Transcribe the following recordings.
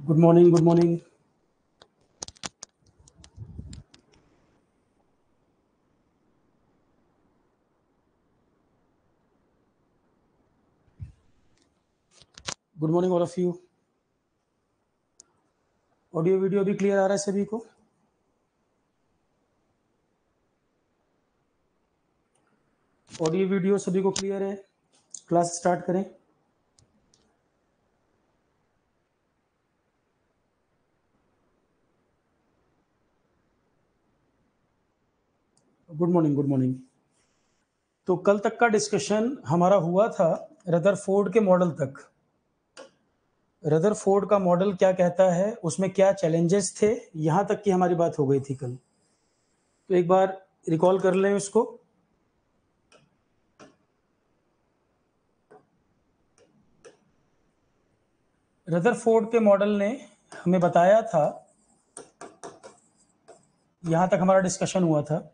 Good morning, good morning. Good morning all of you. Audio video भी clear आ रहा है सभी को? ऑडियो वीडियो सभी को क्लियर है? क्लास स्टार्ट करें। Good morning, good morning. तो कल तक का डिस्कशन हमारा हुआ था रदरफोर्ड के मॉडल तक। रदरफोर्ड का मॉडल क्या कहता है, उसमें क्या चैलेंजेस थे, यहां तक की हमारी बात हो गई थी कल। तो एक बार रिकॉल कर लें उसको। रदरफोर्ड के मॉडल ने हमें बताया था, यहां तक हमारा डिस्कशन हुआ था।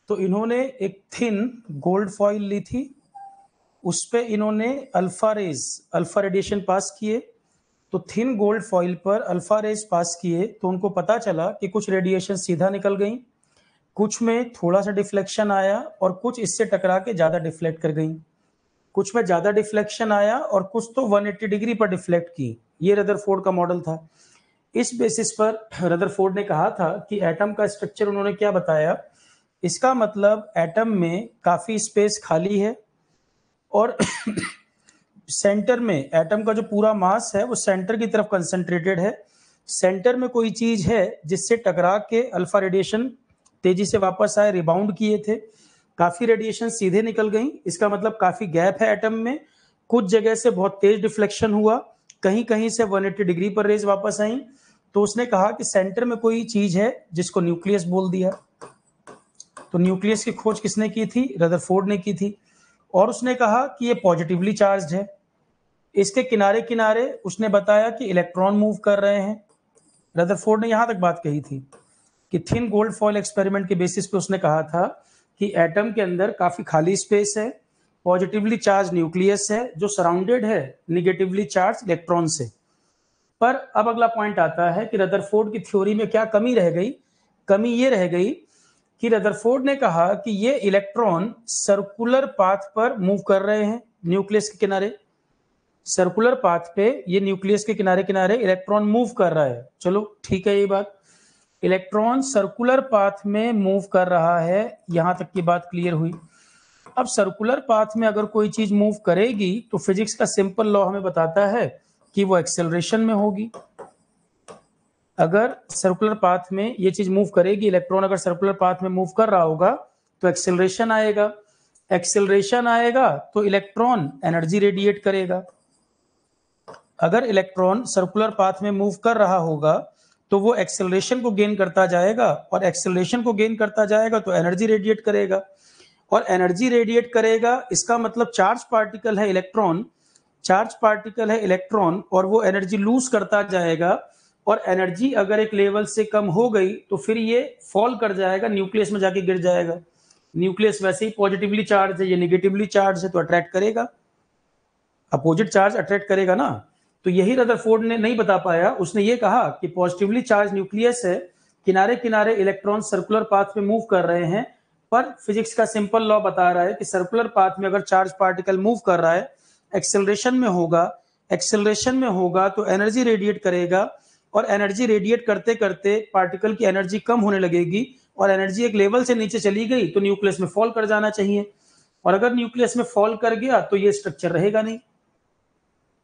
तो इन्होंने एक थिन गोल्ड फॉइल ली थी, उस पे इन्होंने अल्फा रेडिएशन पास किए। तो थिन गोल्ड फॉइल पर अल्फा रेज पास किए तो उनको पता चला कि कुछ रेडिएशन सीधा निकल गई, कुछ में थोड़ा सा डिफ्लेक्शन आया और कुछ इससे टकरा के ज्यादा डिफ्लेक्ट कर गई। कुछ में ज्यादा डिफ्लेक्शन आया और कुछ तो 180 डिग्री पर डिफ्लेक्ट की। ये रदरफोर्ड का मॉडल था। इस बेसिस पर रदरफोर्ड ने कहा था कि एटम का स्ट्रक्चर उन्होंने क्या बताया, इसका मतलब एटम में काफी स्पेस खाली है और सेंटर में एटम का जो पूरा मास है वो सेंटर की तरफ कंसंट्रेटेड है। सेंटर में कोई चीज है जिससे टकरा के अल्फा रेडिएशन तेजी से वापस आए, रिबाउंड किए थे। काफी रेडिएशन सीधे निकल गई, इसका मतलब काफी गैप है एटम में। कुछ जगह से बहुत तेज डिफ्लेक्शन हुआ, कहीं कहीं से 180 डिग्री पर रेज वापस आई। तो उसने कहा कि सेंटर में कोई चीज है जिसको न्यूक्लियस बोल दिया। तो न्यूक्लियस की खोज किसने की थी? रदरफोर्ड ने की थी। और उसने कहा कि ये पॉजिटिवली चार्ज्ड है। इसके किनारे किनारे उसने बताया कि इलेक्ट्रॉन मूव कर रहे हैं। रदरफोर्ड ने यहां तक बात कही थी कि थिन गोल्ड फॉइल एक्सपेरिमेंट के बेसिस पे उसने कहा था कि एटम के अंदर काफी खाली स्पेस है, पॉजिटिवली चार्ज न्यूक्लियस है जो सराउंडेड है निगेटिवली चार्ज इलेक्ट्रॉन से। पर अब अगला पॉइंट आता है कि रदरफोर्ड की थ्योरी में क्या कमी रह गई। कमी ये रह गई कि रदरफोर्ड ने कहा कि ये इलेक्ट्रॉन सर्कुलर पाथ पर मूव कर रहे हैं न्यूक्लियस के किनारे। सर्कुलर पाथ पे ये न्यूक्लियस के किनारे किनारे इलेक्ट्रॉन मूव कर रहा है। चलो ठीक है, ये बात इलेक्ट्रॉन सर्कुलर पाथ में मूव कर रहा है, यहां तक की बात क्लियर हुई। अब सर्कुलर पाथ में अगर कोई चीज मूव करेगी तो फिजिक्स का सिंपल लॉ हमें बताता है कि वो एक्सेलरेशन में होगी। अगर सर्कुलर पाथ में ये चीज मूव करेगी, इलेक्ट्रॉन अगर सर्कुलर पाथ में मूव कर रहा होगा तो एक्सेलरेशन आएगा। एक्सेलरेशन आएगा तो इलेक्ट्रॉन एनर्जी रेडिएट करेगा। अगर इलेक्ट्रॉन सर्कुलर पाथ में मूव कर रहा होगा तो वो एक्सेलरेशन को गेन करता जाएगा, और एक्सेलरेशन को गेन करता जाएगा तो एनर्जी रेडिएट करेगा। और एनर्जी रेडिएट करेगा इसका मतलब चार्ज पार्टिकल है इलेक्ट्रॉन, चार्ज पार्टिकल है इलेक्ट्रॉन, और वो एनर्जी लूज करता जाएगा। और एनर्जी अगर एक लेवल से कम हो गई तो फिर ये फॉल कर जाएगा, न्यूक्लियस में जाके गिर जाएगा। न्यूक्लियस वैसे ही पॉजिटिवली चार्ज है, ये निगेटिवली चार्ज है तो अट्रैक्ट करेगा, अपोजिट चार्ज अट्रैक्ट करेगा ना। तो यही रदरफोर्ड ने नहीं बता पाया। उसने ये कहा कि पॉजिटिवली चार्ज न्यूक्लियस है, किनारे किनारे इलेक्ट्रॉन सर्कुलर पाथ में मूव कर रहे हैं, पर फिजिक्स का सिंपल लॉ बता रहा है कि सर्कुलर पाथ में अगर चार्ज पार्टिकल मूव कर रहा है, एक्सेलरेशन में होगा, एक्सेलरेशन में होगा तो एनर्जी रेडिएट करेगा, और एनर्जी रेडिएट करते करते पार्टिकल की एनर्जी कम होने लगेगी, और एनर्जी एक लेवल से नीचे चली गई तो न्यूक्लियस में फॉल कर जाना चाहिए। और अगर न्यूक्लियस में फॉल कर गया तो ये स्ट्रक्चर रहेगा नहीं,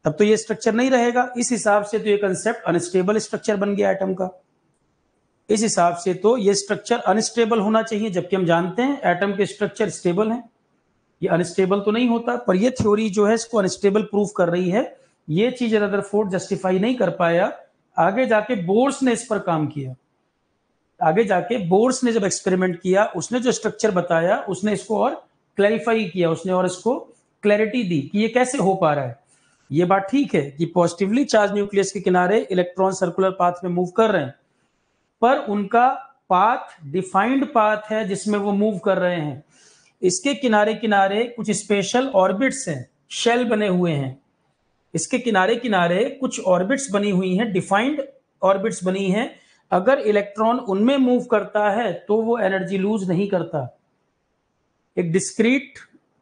तब तो ये स्ट्रक्चर नहीं रहेगा। इस हिसाब से तो ये कंसेप्ट अनस्टेबल स्ट्रक्चर बन गया एटम का। इस हिसाब से तो ये स्ट्रक्चर अनस्टेबल होना चाहिए, जबकि हम जानते हैं एटम के स्ट्रक्चर स्टेबल हैं। ये अनस्टेबल तो नहीं होता, पर ये थ्योरी जो है इसको अनस्टेबल प्रूफ कर रही है। ये चीज रदरफोर्ड जस्टिफाई नहीं कर पाया। आगे जाके बोर्स ने इस पर काम किया। आगे जाके बोर्स ने जब एक्सपेरिमेंट किया, उसने जो स्ट्रक्चर बताया उसने इसको और क्लैरिफाई किया, उसने और इसको क्लैरिटी दी कि ये कैसे हो पा रहा है। ये बात ठीक है कि पॉजिटिवली चार्ज न्यूक्लियस के किनारे इलेक्ट्रॉन सर्कुलर पाथ में मूव कर रहे हैं, पर उनका पाथ डिफाइंड पाथ है जिसमें वो मूव कर रहे हैं। इसके किनारे किनारे कुछ स्पेशल ऑर्बिट्स हैं, शेल बने हुए हैं। इसके किनारे किनारे कुछ ऑर्बिट्स बनी हुई हैं, डिफाइंड ऑर्बिट्स बनी हैं। अगर इलेक्ट्रॉन उनमें मूव करता है तो वो एनर्जी लूज नहीं करता। एक डिस्क्रीट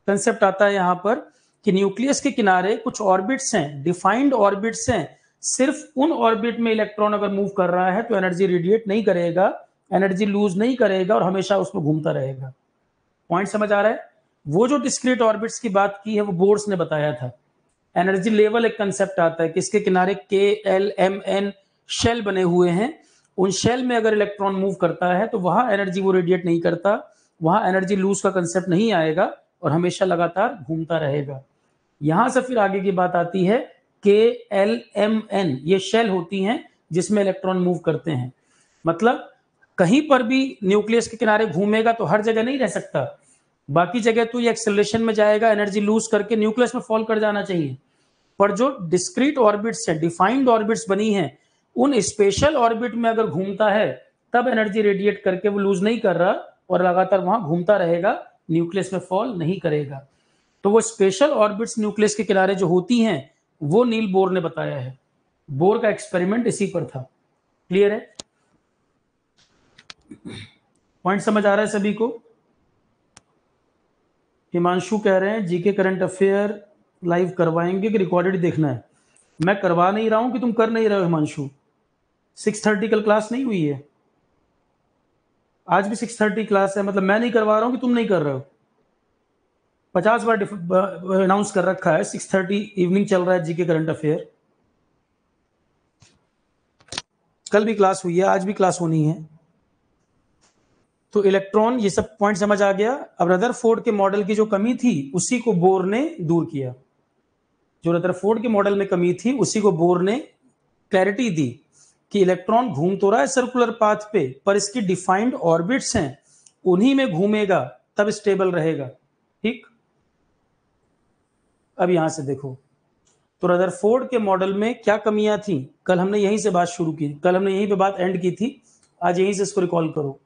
कंसेप्ट आता है यहां पर कि न्यूक्लियस के किनारे कुछ ऑर्बिट्स हैं, डिफाइंड ऑर्बिट्स हैं। सिर्फ उन ऑर्बिट में इलेक्ट्रॉन अगर मूव कर रहा है तो एनर्जी रेडिएट नहीं करेगा, एनर्जी लूज नहीं करेगा और हमेशा उसमें घूमता रहेगा। पॉइंट समझ आ रहा है? वो जो डिस्क्रीट ऑर्बिट्स की बात की है वो बोर्स ने बताया था। एनर्जी लेवल एक कंसेप्ट आता है कि इसके किनारे के एल एम एन शेल बने हुए हैं। उन शेल में अगर इलेक्ट्रॉन मूव करता है तो वहां एनर्जी वो रेडिएट नहीं करता, वहां एनर्जी लूज का कंसेप्ट नहीं आएगा और हमेशा लगातार घूमता रहेगा। यहां से फिर आगे की बात आती है के एल एम एन, ये शेल होती हैं जिसमें इलेक्ट्रॉन मूव करते हैं। मतलब कहीं पर भी न्यूक्लियस के किनारे घूमेगा तो हर जगह नहीं रह सकता, बाकी जगह तो ये एक्सेलरेशन में जाएगा, एनर्जी लूज करके न्यूक्लियस में फॉल कर जाना चाहिए। पर जो डिस्क्रीट ऑर्बिट्स है, डिफाइंड ऑर्बिट्स बनी हैं, उन स्पेशल ऑर्बिट में अगर घूमता है तब एनर्जी रेडिएट करके वो लूज नहीं कर रहा और लगातार वहां घूमता रहेगा, न्यूक्लियस में फॉल नहीं करेगा। तो वो स्पेशल ऑर्बिट्स न्यूक्लियस के किनारे जो होती हैं वो नील बोर ने बताया है। बोर का एक्सपेरिमेंट इसी पर था। क्लियर है? पॉइंट समझ आ रहा है सभी को? हिमांशु कह रहे हैं जीके करंट अफेयर लाइव करवाएंगे कि रिकॉर्डेड देखना है? मैं करवा नहीं रहा हूं कि तुम कर नहीं रहे हो हिमांशु। 6:30 कल क्लास नहीं हुई है, आज भी 6:30 क्लास है। मतलब मैं नहीं करवा रहा हूं कि तुम नहीं कर रहे हो। 50 बार अनाउंस कर रखा है 6:30 इवनिंग चल रहा है जीके करंट अफेयर। कल भी क्लास हुई है, आज भी क्लास होनी है। तो इलेक्ट्रॉन, ये सब पॉइंट समझ आ गया। अब रदरफोर्ड के मॉडल की जो कमी थी उसी को बोर ने दूर किया। जो रदरफोर्ड के मॉडल में कमी थी उसी को बोर ने क्लैरिटी दी कि इलेक्ट्रॉन घूम तो रहा है सर्कुलर पाथ पे, पर इसकी डिफाइंड ऑर्बिट्स हैं, उन्हीं में घूमेगा तब स्टेबल रहेगा। ठीक, अब यहां से देखो तो रदरफोर्ड के मॉडल में क्या कमियां थी। कल हमने यहीं से बात शुरू की, कल हमने यहीं पे बात एंड की थी, आज यहीं से इसको रिकॉल करो।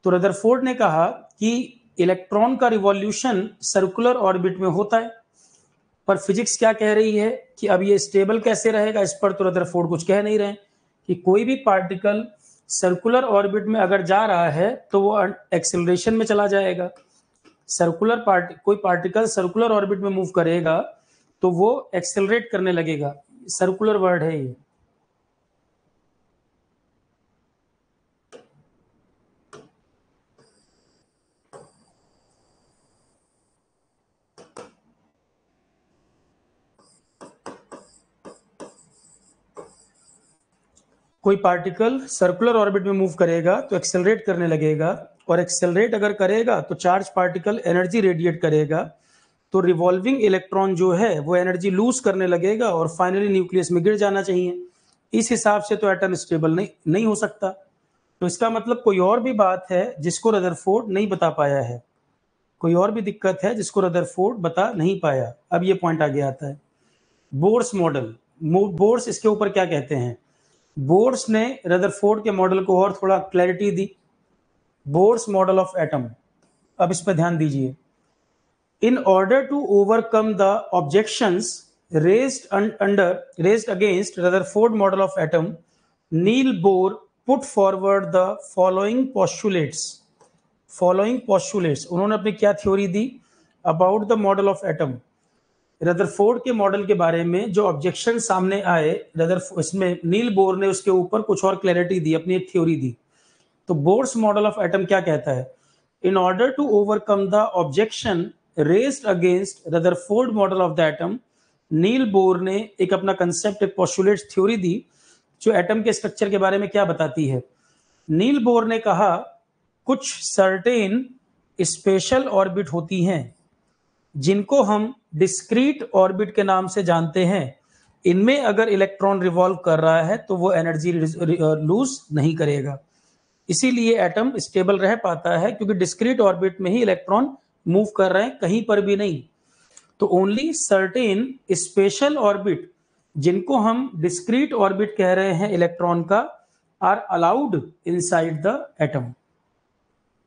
तो रदरफोर्ड ने कहा कि इलेक्ट्रॉन का रिवॉल्यूशन सर्कुलर ऑर्बिट में होता है, पर फिजिक्स क्या कह रही है कि अब ये स्टेबल कैसे रहेगा। इस पर तो रदरफोर्ड कुछ कह नहीं रहे कि कोई भी पार्टिकल सर्कुलर ऑर्बिट में अगर जा रहा है तो वो एक्सेलरेशन में चला जाएगा। कोई पार्टिकल सर्कुलर ऑर्बिट में मूव करेगा तो वो एक्सेलरेट करने लगेगा। सर्कुलर वर्ड है ये। कोई पार्टिकल सर्कुलर ऑर्बिट में मूव करेगा तो एक्सेलरेट करने लगेगा, और एक्सेलरेट अगर करेगा तो चार्ज पार्टिकल एनर्जी रेडिएट करेगा, तो रिवॉल्विंग इलेक्ट्रॉन जो है वो एनर्जी लूज करने लगेगा और फाइनली न्यूक्लियस में गिर जाना चाहिए। इस हिसाब से तो एटम स्टेबल नहीं हो सकता। तो इसका मतलब कोई और भी बात है जिसको रदरफोर्ड नहीं बता पाया है, कोई और भी दिक्कत है जिसको रदरफोर्ड बता नहीं पाया। अब ये पॉइंट आगे आता है, बोर्स मॉडल। बोर्स इसके ऊपर क्या कहते हैं? बोर्स ने रदरफोर्ड के मॉडल को और थोड़ा क्लैरिटी दी। बोर्स मॉडल ऑफ एटम, अब इस पर ध्यान दीजिए। In order to overcome the objections raised against Rutherford model of atom, Neil Bohr put forward the following postulates. उन्होंने अपनी क्या theory the about the model of atom. Rutherford के model के बारे में जो ऑब्जेक्शन सामने आए, इसमें नील बोर ने उसके ऊपर कुछ और क्लैरिटी दी, अपनी एक थ्योरी दी। तो बोर्स मॉडल ऑफ एटम क्या कहता है? In order to overcome the objection raised against Rutherford model of the atom, Niels Bohr ने एक अपना कंसेप्ट, एक पोस्टुलेट थ्योरी दी जो एटम के स्ट्रक्चर के बारे में क्या बताती है। नील बोर ने कहा कुछ सर्टेन स्पेशल ऑर्बिट होती हैं जिनको हम डिस्क्रीट ऑर्बिट के नाम से जानते हैं। इनमें अगर इलेक्ट्रॉन रिवॉल्व कर रहा है तो वो एनर्जी लूज नहीं करेगा, इसीलिए एटम स्टेबल रह पाता है, क्योंकि डिस्क्रीट ऑर्बिट में ही इलेक्ट्रॉन मूव कर रहे हैं, कहीं पर भी नहीं। तो ओनली सर्टेन स्पेशल ऑर्बिट, जिनको हम डिस्क्रीट ऑर्बिट कह रहे हैं इलेक्ट्रॉन का, are allowed inside the atom.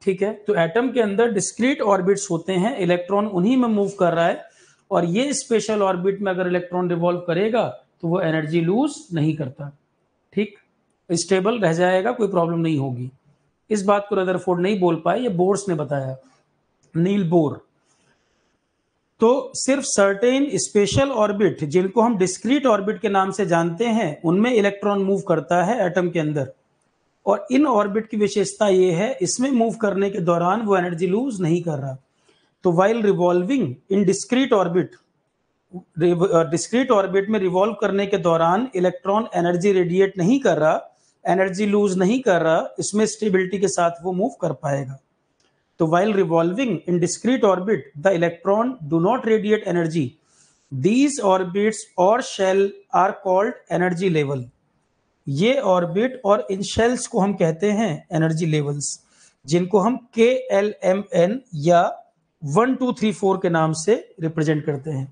ठीक है, तो एटम के अंदर डिस्क्रीट ऑर्बिट्स होते हैं, इलेक्ट्रॉन उन्हीं में मूव कर रहा है, और ये स्पेशल ऑर्बिट में अगर इलेक्ट्रॉन रिवॉल्व करेगा तो वो एनर्जी लूज नहीं करता, ठीक, स्टेबल रह जाएगा, कोई प्रॉब्लम नहीं होगी। इस बात को रदरफोर्ड नहीं बोल पाए, ये बोर्स ने बताया, नील बोर। तो सिर्फ सर्टेन स्पेशल ऑर्बिट जिनको हम डिस्क्रीट ऑर्बिट के नाम से जानते हैं उनमें इलेक्ट्रॉन मूव करता है एटम के अंदर, और इन ऑर्बिट की विशेषता ये है इसमें मूव करने के दौरान वो एनर्जी लूज नहीं कर रहा। तो वाइल रिवॉल्विंग इन डिस्क्रीट ऑर्बिट, डिस्क्रीट ऑर्बिट में रिवॉल्व करने के दौरान इलेक्ट्रॉन एनर्जी रेडिएट नहीं कर रहा, एनर्जी लूज नहीं कर रहा, इसमें स्टेबिलिटी के साथ वो मूव कर पाएगा। तो while revolving in discrete orbit the electron do not radiate energy, these orbits or shell are called energy level। ये ऑर्बिट और इन शेल्स को हम कहते हैं एनर्जी लेवल्स, जिनको हम KLMN या 1 2 3 4 के नाम से रिप्रेजेंट करते हैं।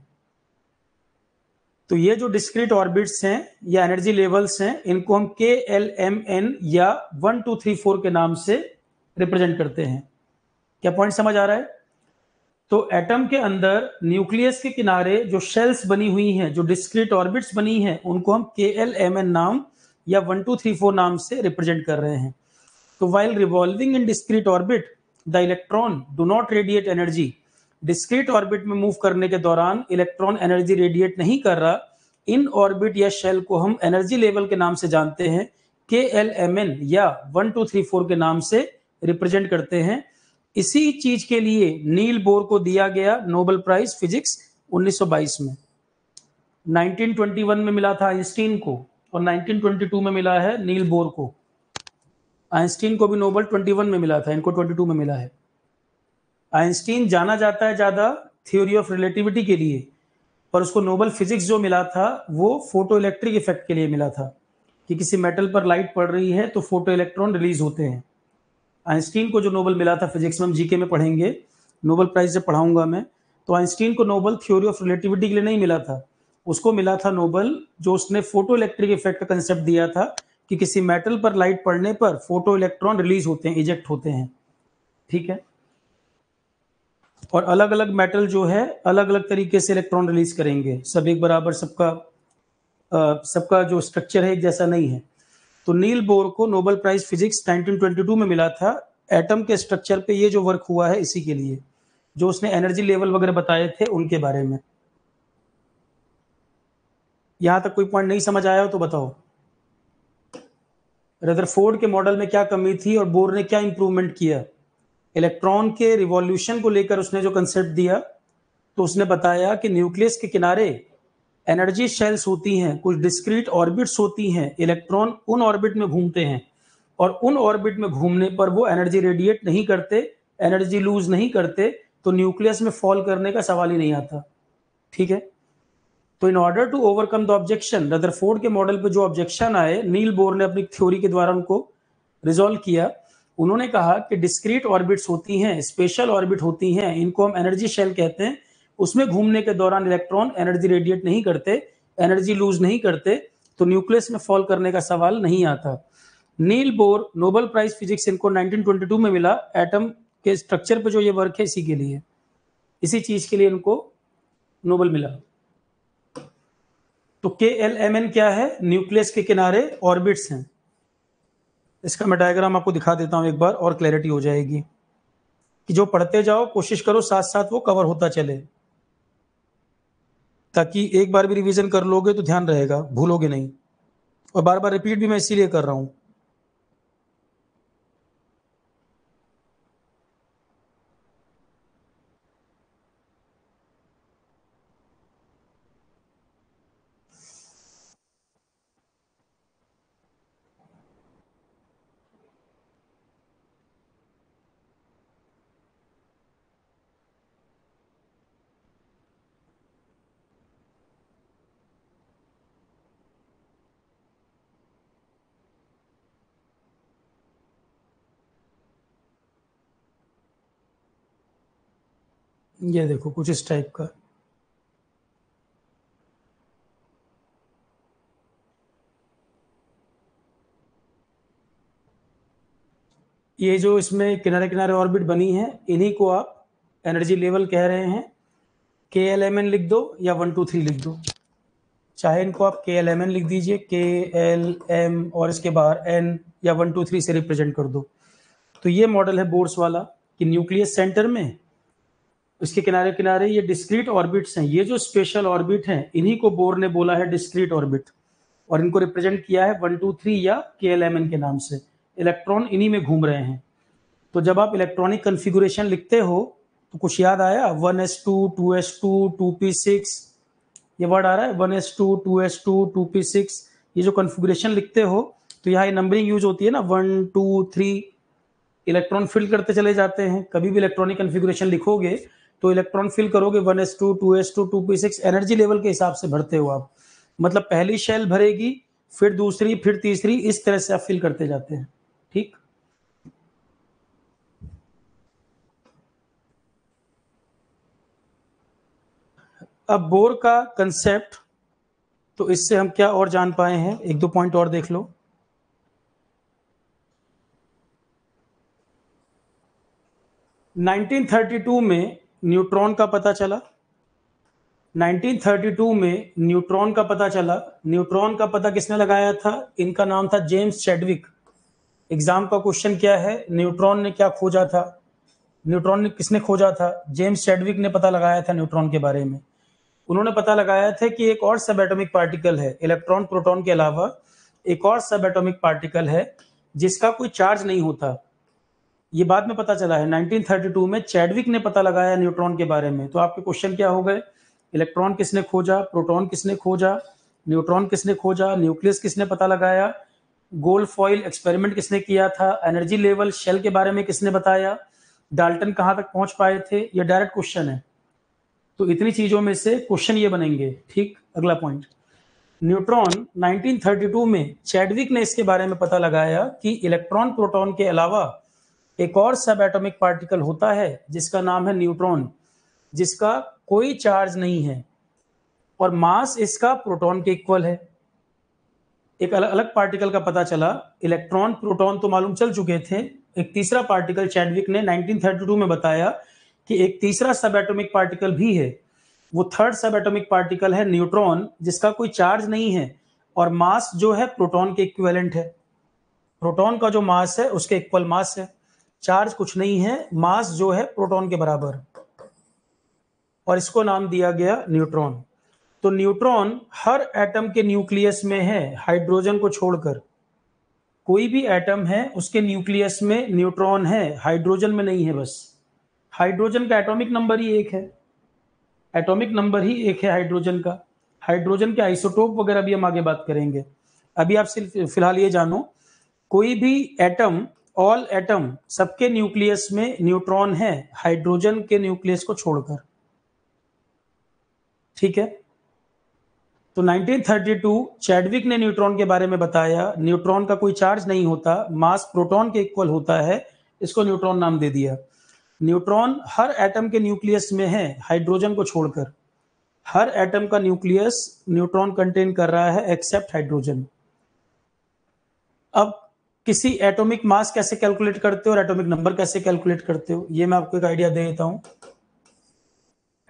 तो ये जो डिस्क्रीट ऑर्बिट्स हैं या एनर्जी लेवल्स हैं, इनको हम KLMN या 1 2 3 4 के नाम से रिप्रेजेंट करते हैं। क्या पॉइंट समझ आ रहा है? तो एटम के अंदर न्यूक्लियस के किनारे जो शेल्स बनी हुई हैं, जो डिस्क्रीट ऑर्बिट्स बनी हैं, उनको हम KLMN नाम या 1 2 3 4 नाम से रिप्रेजेंट कर रहे हैं। तो while revolving in discrete orbit the electron do not radiate energy, discrete orbit में मूव करने के दौरान इलेक्ट्रॉन एनर्जी रेडिएट नहीं कर रहा, इन ऑर्बिट या शेल को हम एनर्जी लेवल के नाम से जानते हैं, KLMN या 1 2 3 4 के नाम से रिप्रेजेंट करते हैं। इसी चीज के लिए नील बोर को दिया गया नोबेल प्राइज फिजिक्स 1922 में। 1921 में मिला था आइंस्टीन को और 1922 में मिला है नील बोर को। आइंस्टीन को भी नोबेल 21 में मिला था, इनको 22 में मिला है। आइंस्टीन जाना जाता है ज्यादा थ्योरी ऑफ रिलेटिविटी के लिए, पर उसको नोबेल फिजिक्स जो मिला था वो फोटो इलेक्ट्रिक इफेक्ट के लिए मिला था, कि किसी मेटल पर लाइट पड़ रही है तो फोटो इलेक्ट्रॉन रिलीज होते हैं। आइंस्टीन को जो नोबेल मिला था फिजिक्स में, हम जीके में पढ़ेंगे, नोबेल प्राइज जब पढ़ाऊंगा मैं, तो आइंस्टीन को नोबेल थ्योरी ऑफ रिलेटिविटी के लिए नहीं मिला था, उसको मिला था नोबेल जो उसने फोटो इलेक्ट्रिक इफेक्ट का कंसेप्ट दिया था, कि किसी मेटल पर लाइट पड़ने पर फोटो इलेक्ट्रॉन रिलीज होते हैं, इजेक्ट होते हैं, ठीक है। और अलग अलग मेटल जो है अलग अलग तरीके से इलेक्ट्रॉन रिलीज करेंगे, सब एक बराबर, सबका जो स्ट्रक्चर है एक जैसा नहीं है। तो नील बोर को नोबेल प्राइज फिजिक्स 1922 में मिला था, एटम के स्ट्रक्चर पे ये जो वर्क हुआ है इसी के लिए, जो उसने एनर्जी लेवल वगैरह बताए थे उनके बारे में। यहां तक कोई पॉइंट नहीं समझ आया हो तो बताओ। रदरफोर्ड के मॉडल में क्या कमी थी और बोर ने क्या इंप्रूवमेंट किया? इलेक्ट्रॉन के रिवॉल्यूशन को लेकर उसने जो कंसेप्ट दिया, तो उसने बताया कि न्यूक्लियस के किनारे एनर्जी शेल्स होती हैं, कुछ डिस्क्रीट ऑर्बिट्स होती हैं, इलेक्ट्रॉन उन ऑर्बिट में घूमते हैं, और उन ऑर्बिट में घूमने पर वो एनर्जी रेडिएट नहीं करते, एनर्जी लूज नहीं करते, तो न्यूक्लियस में फॉल करने का सवाल ही नहीं आता, ठीक है। तो in order to overcome the objection, Rutherford के मॉडल पे जो ऑब्जेक्शन आए, नील बोर ने अपनी थ्योरी के द्वारा उनको रिजॉल्व किया। उन्होंने कहा कि डिस्क्रीट ऑर्बिट्स होती हैं, स्पेशल ऑर्बिट होती हैं, इनको हम एनर्जी शेल कहते हैं, उसमें घूमने के दौरान इलेक्ट्रॉन एनर्जी रेडिएट नहीं करते, एनर्जी लूज नहीं करते, तो न्यूक्लियस में फॉल करने का सवाल नहीं आता। Niels Bohr Nobel Prize physics इनको 1922 में मिला, एटम के स्ट्रक्चर पे जो ये वर्क है इसी के लिए, इसी चीज के लिए इनको नोबेल मिला। तो KLMN क्या है? न्यूक्लियस के किनारे ऑर्बिट्स हैं। इसका मैं डायग्राम आपको दिखा देता हूं एक बार, और क्लैरिटी हो जाएगी, कि जो पढ़ते जाओ कोशिश करो साथ साथ वो कवर होता चले, ताकि एक बार भी रिवीजन कर लोगे तो ध्यान रहेगा, भूलोगे नहीं। और बार बार रिपीट भी मैं इसीलिए कर रहा हूं। ये देखो कुछ इस टाइप का, ये जो इसमें किनारे किनारे ऑर्बिट बनी है, इन्हीं को आप एनर्जी लेवल कह रहे हैं, KLMN लिख दो या 1 2 3 लिख दो, चाहे इनको आप KLMN लिख दीजिए, KLM और इसके बाहर N या 1 2 3 से रिप्रेजेंट कर दो। तो ये मॉडल है बोर्स वाला कि न्यूक्लियस सेंटर में, इसके किनारे किनारे ये डिस्क्रीट ऑर्बिट्स हैं, ये जो स्पेशल ऑर्बिट हैं इन्हीं को बोर ने बोला है डिस्क्रीट ऑर्बिट, और इनको रिप्रेजेंट किया है 1 2 3 या KLMN के नाम से। इलेक्ट्रॉन इन्हीं में घूम रहे हैं। तो जब आप इलेक्ट्रॉनिक कन्फिगुरेशन लिखते हो तो कुछ याद आया, 1s2 2s2 2p6, ये वर्ड आ रहा है 1s2 2s2 2p6, ये जो कन्फिगुरेशन लिखते हो तो यहाँ नंबरिंग यूज होती है ना, 1 2 3, इलेक्ट्रॉन फिल करते चले जाते हैं। कभी भी इलेक्ट्रॉनिक कन्फिगुरेशन लिखोगे तो इलेक्ट्रॉन फिल करोगे 1s2 2s2 2p6, energy level के हिसाब से भरते हो आप, मतलब पहली शेल भरेगी, फिर दूसरी, फिर तीसरी, इस तरह से आप फिल करते जाते हैं। ठीक, अब बोर का कंसेप्ट, तो इससे हम क्या और जान पाए हैं, एक दो पॉइंट और देख लो। नाइनटीन 1932 में न्यूट्रॉन का पता चला, 1932 में न्यूट्रॉन का पता चला। न्यूट्रॉन का पता किसने लगाया था? इनका नाम था जेम्स चैडविक। एग्जाम का क्वेश्चन क्या है, न्यूट्रॉन ने क्या खोजा था, न्यूट्रॉन ने किसने खोजा था? जेम्स चैडविक ने पता लगाया था न्यूट्रॉन के बारे में। उन्होंने पता लगाया था कि एक और सब एटॉमिक पार्टिकल है, इलेक्ट्रॉन प्रोटॉन के अलावा एक और सब एटॉमिक पार्टिकल है जिसका कोई चार्ज नहीं होता। ये बाद में पता चला है, 1932 में चैडविक ने पता लगाया न्यूट्रॉन के बारे में। तो आपके क्वेश्चन क्या हो गए, इलेक्ट्रॉन किसने खोजा, प्रोटॉन किसने खोजा, न्यूट्रॉन किसने खोजा, न्यूक्लियस किसने पता लगाया, गोल्ड फॉइल एक्सपेरिमेंट किसने किया था, एनर्जी लेवल शेल के बारे में किसने बताया, डाल्टन कहां तक पहुंच पाए थे। ये डायरेक्ट क्वेश्चन है। तो इतनी चीजों में से क्वेश्चन ये बनेंगे। ठीक, अगला पॉइंट, न्यूट्रॉन 1932 में चैडविक ने इसके बारे में पता लगाया कि इलेक्ट्रॉन प्रोटॉन के अलावा एक और सब एटॉमिक पार्टिकल होता है जिसका नाम है न्यूट्रॉन, जिसका कोई चार्ज नहीं है और मास इसका प्रोटॉन के इक्वल है। एक अलग अलग पार्टिकल का पता चला, इलेक्ट्रॉन प्रोटॉन तो मालूम चल चुके थे, एक तीसरा पार्टिकल चैडविक ने 1932 में बताया कि एक तीसरा सब एटॉमिक पार्टिकल भी है। वो थर्ड सब एटॉमिक पार्टिकल है न्यूट्रॉन, जिसका कोई चार्ज नहीं है और मास जो है प्रोटॉन के इक्विवेलेंट है। प्रोटॉन का जो मास है उसके इक्वल मास है, चार्ज कुछ नहीं है, मास जो है प्रोटॉन के बराबर, और इसको नाम दिया गया न्यूट्रॉन। तो न्यूट्रॉन हर एटम के न्यूक्लियस में है, हाइड्रोजन को छोड़कर। कोई भी एटम है उसके न्यूक्लियस में न्यूट्रॉन है, हाइड्रोजन में नहीं है। बस हाइड्रोजन का एटॉमिक नंबर ही एक है, एटॉमिक नंबर ही एक है हाइड्रोजन का। हाइड्रोजन के आइसोटोप वगैरह भी हम आगे बात करेंगे। अभी आप सिर्फ फिलहाल ये जानो, कोई भी एटम, ऑल एटम, सबके न्यूक्लियस में न्यूट्रॉन है, हाइड्रोजन के न्यूक्लियस को छोड़कर। ठीक है, तो 1932 चैडविक ने न्यूट्रॉन के बारे में बताया, न्यूट्रॉन का कोई चार्ज नहीं होता, मास प्रोटॉन के इक्वल होता है, इसको न्यूट्रॉन नाम दे दिया। न्यूट्रॉन हर एटम के न्यूक्लियस में है, हाइड्रोजन को छोड़कर। हर एटम का न्यूक्लियस न्यूट्रॉन कंटेन कर रहा है एक्सेप्ट हाइड्रोजन। अब किसी एटॉमिक मास कैसे कैलकुलेट करते हो और एटॉमिक नंबर कैसे कैलकुलेट करते हो, ये मैं आपको एक आइडिया दे देता हूं।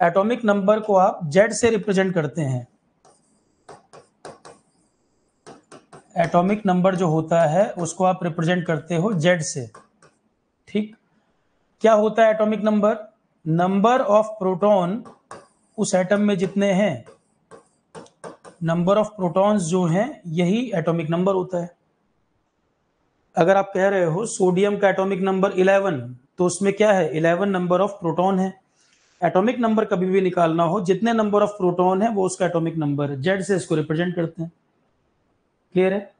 एटॉमिक नंबर को आप जेड से रिप्रेजेंट करते हैं। एटॉमिक नंबर जो होता है उसको आप रिप्रेजेंट करते हो जेड से। ठीक, क्या होता है atomic number? Number of proton उस एटम में जितने हैं, नंबर ऑफ प्रोटॉन्स जो हैं, यही एटॉमिक नंबर होता है। अगर आप कह रहे हो सोडियम का एटॉमिक नंबर 11, तो उसमें क्या है, 11 नंबर ऑफ प्रोटॉन है। एटॉमिक नंबर कभी भी निकालना हो, जितने नंबर ऑफ प्रोटॉन है वो उसका एटॉमिक नंबर है, जेड से इसको रिप्रेजेंट करते हैं। क्लियर है?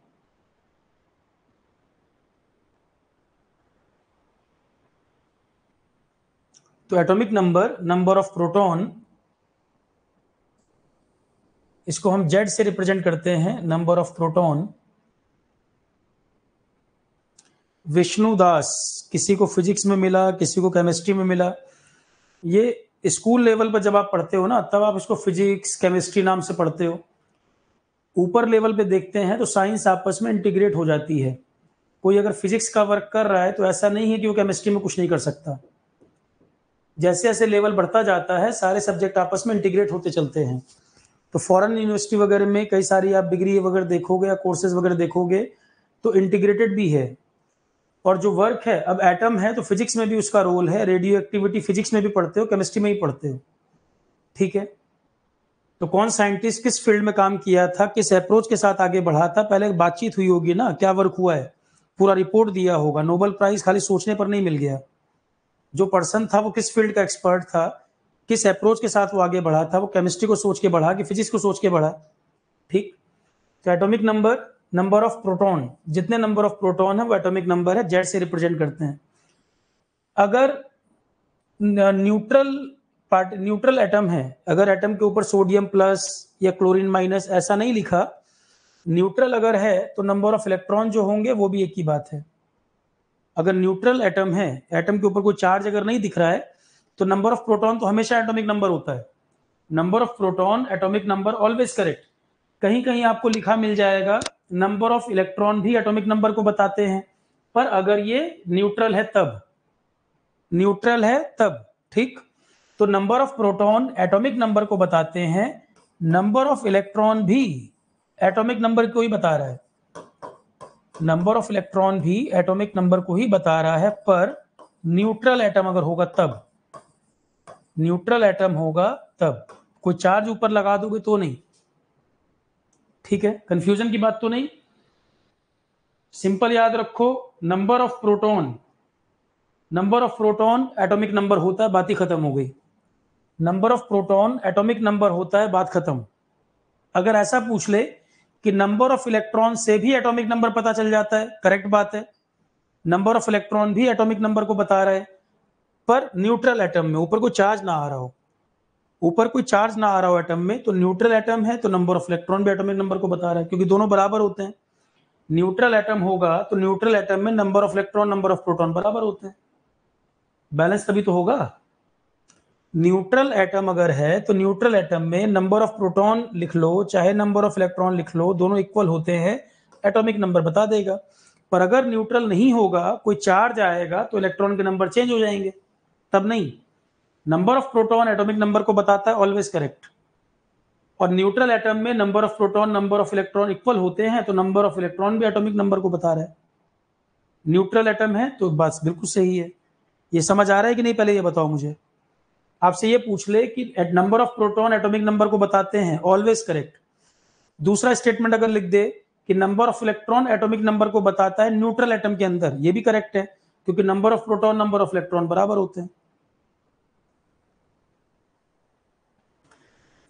तो atomic number, number of proton, इसको हम जेड से रिप्रेजेंट करते हैं, नंबर ऑफ प्रोटॉन। विष्णुदास, किसी को फिजिक्स में मिला, किसी को केमिस्ट्री में मिला। ये स्कूल लेवल पर जब आप पढ़ते हो ना, तब आप इसको फिजिक्स केमिस्ट्री नाम से पढ़ते हो। ऊपर लेवल पे देखते हैं तो साइंस आपस में इंटीग्रेट हो जाती है। कोई अगर फिजिक्स का वर्क कर रहा है तो ऐसा नहीं है कि वो केमिस्ट्री में कुछ नहीं कर सकता। जैसे जैसे लेवल बढ़ता जाता है सारे सब्जेक्ट आपस में इंटीग्रेट होते चलते हैं। तो फॉरेन यूनिवर्सिटी वगैरह में कई सारी आप डिग्री वगैरह देखोगे या कोर्सेज वगैरह देखोगे तो इंटीग्रेटेड भी है। और जो वर्क है, अब एटम है तो फिजिक्स में भी उसका रोल है, रेडियो एक्टिविटी फिजिक्स में भी पढ़ते हो, केमिस्ट्री में ही पढ़ते हो, ठीक है। तो कौन साइंटिस्ट किस फील्ड में काम किया था, किस अप्रोच के साथ आगे बढ़ा था, पहले बातचीत हुई होगी ना, क्या वर्क हुआ है, पूरा रिपोर्ट दिया होगा। नोबेल प्राइज खाली सोचने पर नहीं मिल गया। जो पर्सन था वो किस फील्ड का एक्सपर्ट था, किस अप्रोच के साथ वो आगे बढ़ा था, वो केमिस्ट्री को सोच के बढ़ा कि फिजिक्स को सोच के बढ़ा, ठीक। तो atomic number, number of proton, जितने नंबर ऑफ प्रोटॉन है वो एटॉमिक नंबर है, जेड से रिप्रेजेंट करते हैं। अगर न्यूट्रल पार्ट, न्यूट्रल एटम है, अगर एटम के ऊपर सोडियम प्लस या क्लोरीन माइनस ऐसा नहीं लिखा, न्यूट्रल अगर है तो नंबर ऑफ इलेक्ट्रॉन जो होंगे वो भी एक ही बात है। अगर न्यूट्रल एटम है, एटम के ऊपर कोई चार्ज अगर नहीं दिख रहा है, तो नंबर ऑफ प्रोटॉन तो हमेशा एटॉमिक नंबर होता है। Number of proton atomic number always correct. कहीं कहीं आपको लिखा मिल जाएगा नंबर ऑफ इलेक्ट्रॉन भी एटॉमिक नंबर को बताते हैं, पर अगर ये न्यूट्रल है तब, न्यूट्रल है तब, ठीक। तो number of proton atomic number को बताते हैं, नंबर ऑफ इलेक्ट्रॉन भी एटॉमिक नंबर को ही बता रहा है, नंबर ऑफ इलेक्ट्रॉन भी एटॉमिक नंबर को ही बता रहा है, पर न्यूट्रल एटम अगर होगा तब, न्यूट्रल एटम होगा तब, कोई चार्ज ऊपर लगा दोगे तो नहीं, ठीक है। कंफ्यूजन की बात तो नहीं, सिंपल याद रखो, number of proton, number of proton atomic number होता है, बात ही खत्म हो गई। Number of proton atomic number होता है, बात खत्म। अगर ऐसा पूछ ले कि नंबर ऑफ इलेक्ट्रॉन से भी एटॉमिक नंबर पता चल जाता है, करेक्ट बात है, नंबर ऑफ इलेक्ट्रॉन भी एटॉमिक नंबर को बता रहा है, पर न्यूट्रल एटम में ऊपर कोई चार्ज ना आ रहा हो, ऊपर कोई चार्ज ना आ रहा हो एटम में, तो न्यूट्रल एटम है तो नंबर ऑफ इलेक्ट्रॉन भी एटॉमिक नंबर को बता रहा है, क्योंकि दोनों बराबर होते हैं। न्यूट्रल एटम होगा तो न्यूट्रल एटम में number of electron number of proton बराबर होते हैं, बैलेंस तभी तो होगा। न्यूट्रल एटम अगर है तो न्यूट्रल एटम में नंबर ऑफ प्रोटॉन लिख लो चाहे नंबर ऑफ इलेक्ट्रॉन लिख लो, दोनों इक्वल होते हैं, एटॉमिक नंबर बता देगा। पर अगर न्यूट्रल नहीं होगा, कोई चार्ज आएगा तो इलेक्ट्रॉन के नंबर चेंज हो जाएंगे, तब नहीं। Number of proton atomic number को बताता है, ऑलवेज करेक्ट। और न्यूट्रल एटम में number of proton number of electron equal होते हैं, तो नंबर ऑफ इलेक्ट्रॉन भी एटॉमिक नंबर को बता रहा है। न्यूट्रल एटम है तो बात बिल्कुल सही है। ये समझ आ रहा है कि नहीं, पहले ये बताओ मुझे। आपसे ये पूछ ले कि number of proton atomic number को बताते हैं, ऑलवेज करेक्ट। दूसरा स्टेटमेंट अगर लिख दे कि number of electron atomic number को बताता है न्यूट्रल एटम के अंदर, ये भी करेक्ट है, क्योंकि number of proton number of electron बराबर होते हैं।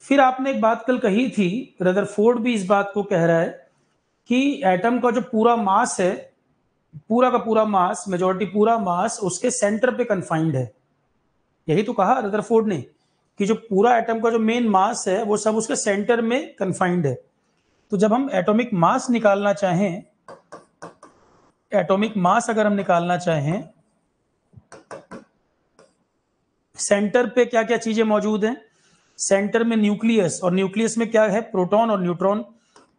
फिर आपने एक बात कल कही थी, रदरफोर्ड भी इस बात को कह रहा है कि एटम का जो पूरा मास है, पूरा का पूरा मास, मेजॉरिटी पूरा मास उसके सेंटर पे कन्फाइंड है। यही तो कहा रदरफोर्ड ने कि जो पूरा एटम का जो मेन मास है वो सब उसके सेंटर में कन्फाइंड है। तो जब हम एटॉमिक मास निकालना चाहें, एटॉमिक मास अगर हम निकालना चाहें, सेंटर पे क्या क्या चीजें मौजूद हैं, सेंटर में न्यूक्लियस, और न्यूक्लियस में क्या है, प्रोटॉन और न्यूट्रॉन।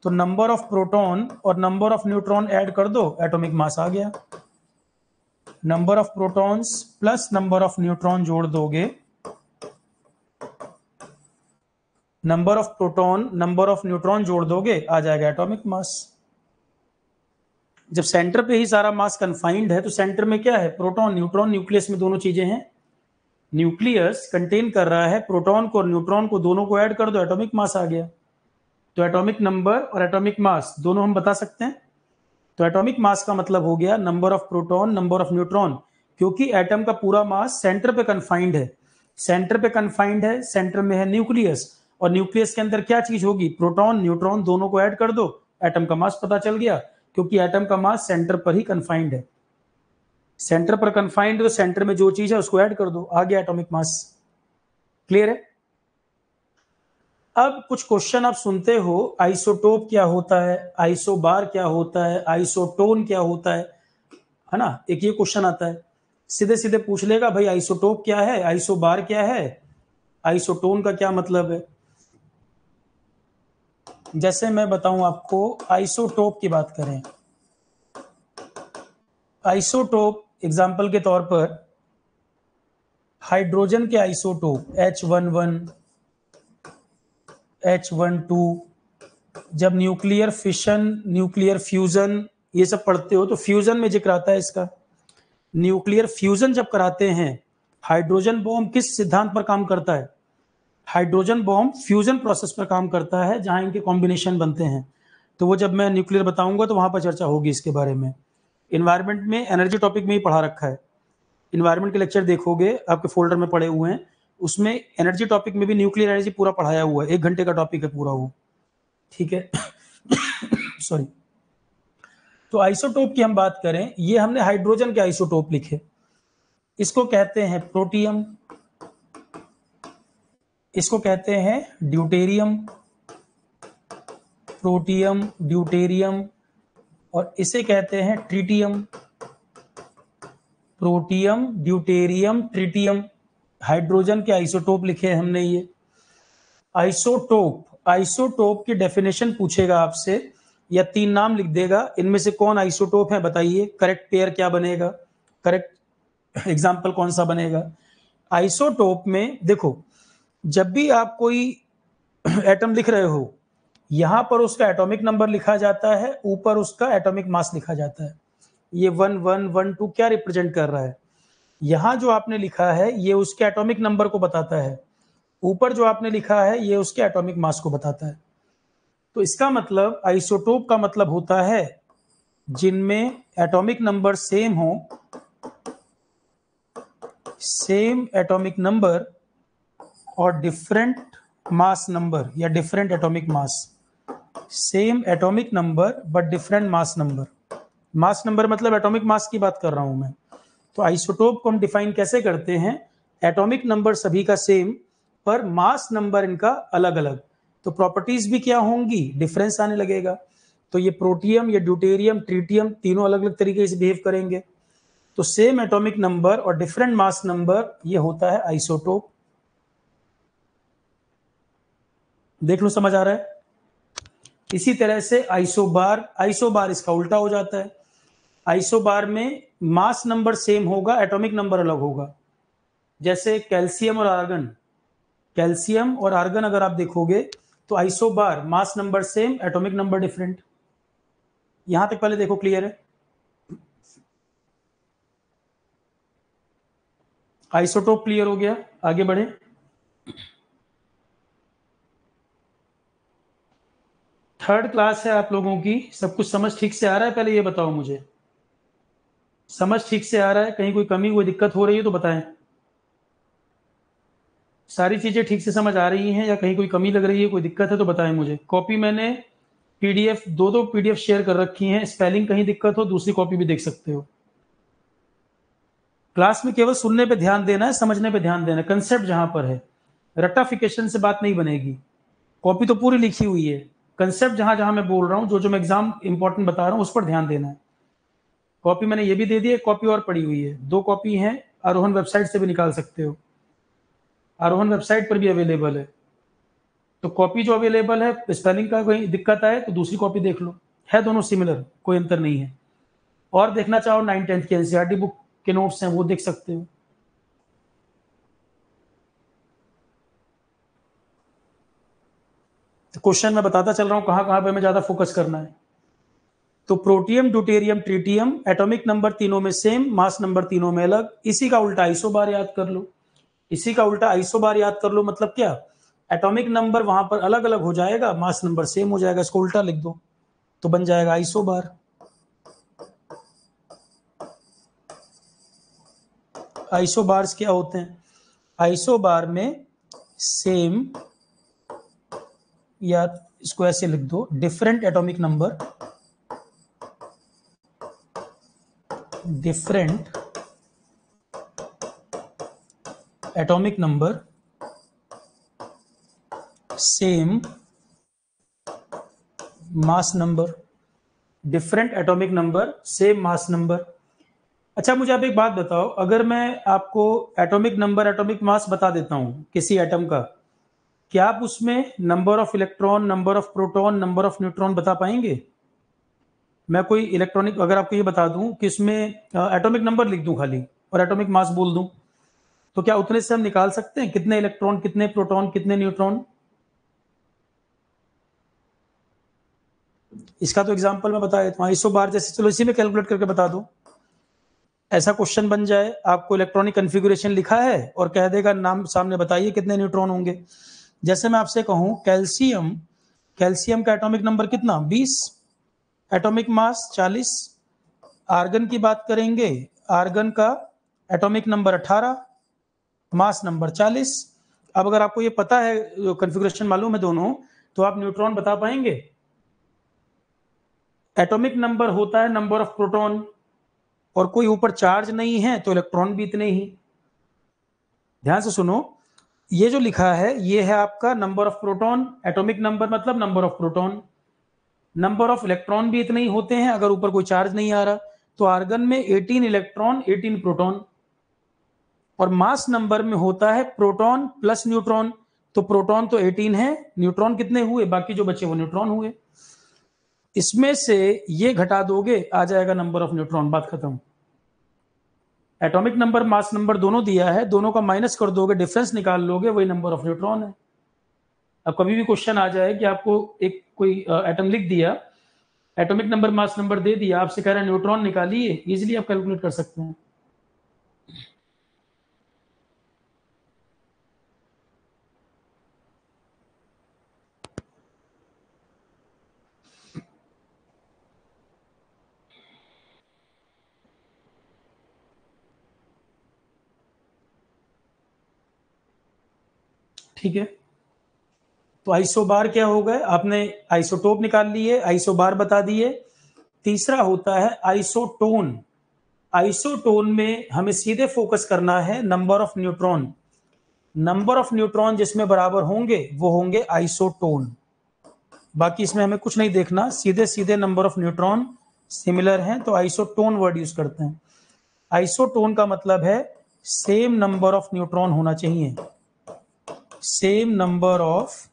तो नंबर ऑफ प्रोटॉन और नंबर ऑफ न्यूट्रॉन ऐड कर दो, एटॉमिक मास आ गया। Number of protons plus number of neutron जोड़ दोगे, number of proton number of neutron जोड़ दोगे, आ जाएगा एटॉमिक मास। जब सेंटर पे ही सारा मास कन्फाइंड है तो सेंटर में क्या है, प्रोटॉन न्यूट्रॉन, न्यूक्लियस में दोनों चीजें हैं। न्यूक्लियस कंटेन कर रहा है प्रोटॉन को और न्यूट्रॉन को, दोनों को ऐड कर दो, एटॉमिक मास आ गया। तो एटॉमिक नंबर और एटॉमिक मास दोनों हम बता सकते हैं। तो एटॉमिक मास का मतलब हो गया number of proton number of neutron, क्योंकि एटम का पूरा मास सेंटर पे कन्फाइंड है, सेंटर पे कन्फाइंड है, सेंटर में है न्यूक्लियस, और न्यूक्लियस के अंदर क्या चीज होगी, प्रोटॉन न्यूट्रॉन, दोनों को ऐड कर दो, एटम का मास पता चल गया, क्योंकि एटम का मास सेंटर पर ही कन्फाइंड है। सेंटर पर कन्फाइंड तो सेंटर में जो चीज है उसको ऐड कर दो, आ गया एटॉमिक मास। क्लियर है। अब कुछ क्वेश्चन आप सुनते हो, आइसोटोप क्या होता है, आइसोबार क्या होता है, आइसोटोन क्या होता है ना, एक ये क्वेश्चन आता है। सीधे सीधे पूछ लेगा भाई आइसोटोप क्या है, आइसोबार क्या है, आइसोटोन का क्या मतलब है। जैसे मैं बताऊं आपको, आइसोटोप की बात करें, आइसोटोप एग्जाम्पल के तौर पर हाइड्रोजन के आइसोटोप H11, H12, जब न्यूक्लियर फिशन, न्यूक्लियर फ्यूजन ये सब पढ़ते हो तो फ्यूजन में जिक्र आता है इसका। न्यूक्लियर फ्यूजन जब कराते हैं, हाइड्रोजन बॉम्ब किस सिद्धांत पर काम करता है? हाइड्रोजन बॉम्ब फ्यूजन प्रोसेस पर काम करता है, जहां इनके कॉम्बिनेशन बनते हैं। तो वो जब मैं न्यूक्लियर बताऊंगा तो वहां पर चर्चा होगी इसके बारे में। इन्वायरमेंट में एनर्जी टॉपिक में ही पढ़ा रखा है। इन्वायरमेंट के लेक्चर देखोगे, आपके फोल्डर में पड़े हुए हैं, उसमें एनर्जी टॉपिक में भी न्यूक्लियर एनर्जी पूरा पढ़ाया हुआ है। 1 घंटे का टॉपिक है पूरा वो, ठीक है। सॉरी। तो आइसोटोप की हम बात करें, ये हमने हाइड्रोजन के आइसोटोप लिखे। इसको कहते हैं प्रोटियम, इसको कहते हैं ड्यूटेरियम, प्रोटियम, ड्यूटेरियम, और इसे कहते हैं tritium. Protium, deuterium, tritium, hydrogen के आइसोटोप लिखे हैं हमने ये। आइसोटोप, आइसोटोप की डेफिनेशन पूछेगा आपसे, या 3 नाम लिख देगा, इनमें से कौन आइसोटोप है बताइए, करेक्ट पेयर क्या बनेगा, करेक्ट एग्जाम्पल कौन सा बनेगा। आइसोटोप में देखो, जब भी आप कोई एटम लिख रहे हो, यहां पर उसका एटॉमिक नंबर लिखा जाता है, ऊपर उसका एटॉमिक मास लिखा जाता है। ये 1 1 1 2 क्या रिप्रेजेंट कर रहा है? यहां जो आपने लिखा है ये उसके एटॉमिक नंबर को बताता है, ऊपर जो आपने लिखा है ये उसके एटॉमिक मास को बताता है। तो इसका मतलब आइसोटोप का मतलब होता है जिनमें एटॉमिक नंबर सेम हो, सेम एटॉमिक नंबर और डिफरेंट मास नंबर या different atomic mass. Same atomic number but different mass number. Mass number मतलब एटॉमिक मास की बात कर रहा हूं मैं। तो आइसोटोप को हम डिफाइन कैसे करते हैं? एटॉमिक नंबर सभी का सेम, पर मास नंबर इनका अलग अलग। तो प्रॉपर्टीज भी क्या होंगी? डिफरेंस आने लगेगा। तो ये प्रोटियम, ये ड्यूटेरियम, ट्रिटियम तीनों अलग अलग तरीके से बिहेव करेंगे। तो सेम एटॉमिक नंबर और डिफरेंट मास नंबर, ये होता है आइसोटोप। देख लो, समझ आ रहा है? इसी तरह से आइसोबार, आइसोबार इसका उल्टा हो जाता है। आइसोबार में मास नंबर सेम होगा, एटॉमिक नंबर अलग होगा। जैसे कैल्शियम और आर्गन, कैल्शियम और आर्गन अगर आप देखोगे तो isobar, mass number same, atomic number different. यहां तक पहले देखो, क्लियर है? आइसोटोप क्लियर हो गया, आगे बढ़े। थर्ड क्लास है आप लोगों की, सब कुछ समझ ठीक से आ रहा है? पहले ये बताओ मुझे, समझ ठीक से आ रहा है? कहीं कोई कमी, कोई दिक्कत हो रही है तो बताएं। सारी चीजें ठीक से समझ आ रही हैं या कहीं कोई कमी लग रही है, कोई दिक्कत है तो बताएं मुझे। कॉपी मैंने पीडीएफ, दो पीडीएफ शेयर कर रखी हैं, स्पेलिंग कहीं दिक्कत हो दूसरी कॉपी भी देख सकते हो। क्लास में केवल सुनने पे ध्यान देना है, समझने पे ध्यान देना है, कंसेप्ट जहां पर है। रट्टाफिकेशन से बात नहीं बनेगी। कॉपी तो पूरी लिखी हुई है, कंसेप्ट जहां जहां मैं बोल रहा हूं, जो मैं एग्जाम इंपॉर्टेंट बता रहा हूं, उस पर ध्यान देना है। कॉपी मैंने ये भी दे दी है, कॉपी और पड़ी हुई है, 2 कॉपी हैं, आरोहन वेबसाइट से भी निकाल सकते हो, आरोहन वेबसाइट पर भी अवेलेबल है। तो कॉपी जो अवेलेबल है, स्पेलिंग का कोई दिक्कत आए तो दूसरी कॉपी देख लो, है दोनों सिमिलर, कोई अंतर नहीं है। और देखना चाहो 9th-10th की एनसीईआरटी बुक के नोट्स हैं, वो देख सकते हो। तो क्वेश्चन मैं बताता चल रहा हूं कहां कहां पे हमें ज्यादा फोकस करना है। तो protium, deuterium, tritium, atomic number तीनों में सेम, मास नंबर तीनों में अलग। इसी का उल्टा आइसोबार याद कर लो, इसी का उल्टा आइसोबार याद कर लो। मतलब क्या? एटॉमिक नंबर वहां पर अलग अलग हो जाएगा, मास नंबर सेम हो जाएगा। इसको उल्टा लिख दो तो बन जाएगा आइसोबार। आइसोबार्स क्या होते हैं? आइसोबार में सेम, या इसको ऐसे लिख दो, different atomic number, different atomic number, same mass number. Different atomic number, same mass number. अच्छा, मुझे आप एक बात बताओ, अगर मैं आपको एटॉमिक नंबर, एटॉमिक मास बता देता हूं किसी एटम का, क्या आप उसमें number of electron, number of proton, number of neutron बता पाएंगे? मैं कोई इलेक्ट्रॉनिक अगर आपको ये बता दूं कि इसमें एटॉमिक नंबर लिख दूं खाली और एटॉमिक मास बोल दूं, तो क्या उतने से हम निकाल सकते हैं कितने इलेक्ट्रॉन, कितने प्रोटॉन, कितने न्यूट्रॉन? इसका तो एग्जांपल मैं बता देता हूँ, आइसोबार जैसे, चलो इसी में कैलकुलेट करके बता दो। ऐसा क्वेश्चन बन जाए, आपको इलेक्ट्रॉनिक कन्फिगुरेशन लिखा है और कह देगा नाम सामने बताइए कितने न्यूट्रॉन होंगे। जैसे मैं आपसे कहूं कैल्शियम, कैल्शियम का एटॉमिक नंबर कितना, 20, एटॉमिक मास 40। आर्गन की बात करेंगे, आर्गन का एटॉमिक नंबर 18, मास नंबर 40। अब अगर आपको ये पता है, कन्फिगुरेशन मालूम है दोनों, तो आप न्यूट्रॉन बता पाएंगे। एटॉमिक नंबर होता है नंबर ऑफ प्रोटॉन, और कोई ऊपर चार्ज नहीं है तो इलेक्ट्रॉन भी इतने ही। ध्यान से सुनो, ये जो लिखा है ये है आपका number of proton, atomic number मतलब number of proton. Number of electron भी इतने ही होते हैं अगर ऊपर कोई चार्ज नहीं आ रहा। तो आर्गन में 18 इलेक्ट्रॉन 18 प्रोटॉन। और मास नंबर में होता है प्रोटॉन प्लस न्यूट्रॉन, तो प्रोटॉन तो 18 है, न्यूट्रॉन कितने हुए, बाकी जो बचे वो न्यूट्रॉन हुए। इसमें से ये घटा दोगे आ जाएगा नंबर ऑफ न्यूट्रॉन, बात खत्म। एटॉमिक नंबर मास नंबर दोनों दिया है, दोनों का माइनस कर दोगे, डिफरेंस निकाल लोगे, वही नंबर ऑफ न्यूट्रॉन है। अब कभी भी क्वेश्चन आ जाए कि आपको एक कोई एटम लिख दिया, एटॉमिक नंबर मास नंबर दे दिया, आपसे कह रहा है न्यूट्रॉन निकालिए, इजीली आप कैलकुलेट कर सकते हैं। ठीक है, तो आइसोबार क्या हो गए, आपने आइसोटोप निकाल लिए, आइसोबार बता दिए। तीसरा होता है आइसोटोन। आइसोटोन में हमें सीधे फोकस करना है number of neutron. Number of neutron जिसमें बराबर होंगे वो होंगे आइसोटोन। बाकी इसमें हमें कुछ नहीं देखना, सीधे सीधे नंबर ऑफ न्यूट्रॉन सिमिलर हैं तो आइसोटोन वर्ड यूज करते हैं। आइसोटोन का मतलब है सेम नंबर ऑफ न्यूट्रॉन होना चाहिए, same number of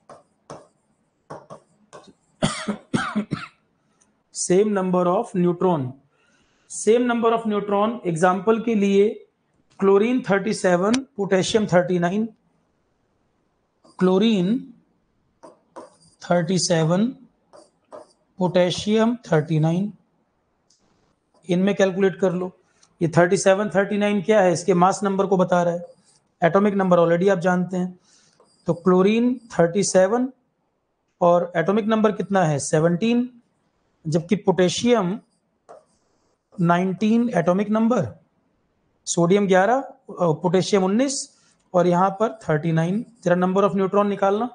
same number of neutron. Same number of neutron example के लिए क्लोरीन 37 पोटेशियम 39, क्लोरीन 37 पोटेशियम 39, इनमें कैलकुलेट कर लो। ये 37 39 क्या है, इसके मास नंबर को बता रहा है, एटॉमिक नंबर ऑलरेडी आप जानते हैं। तो क्लोरीन 37 और एटॉमिक नंबर कितना है 17, जबकि potassium 19 atomic number, sodium 11, potassium 19 और यहां पर 39। तेरा नंबर ऑफ न्यूट्रॉन निकालना।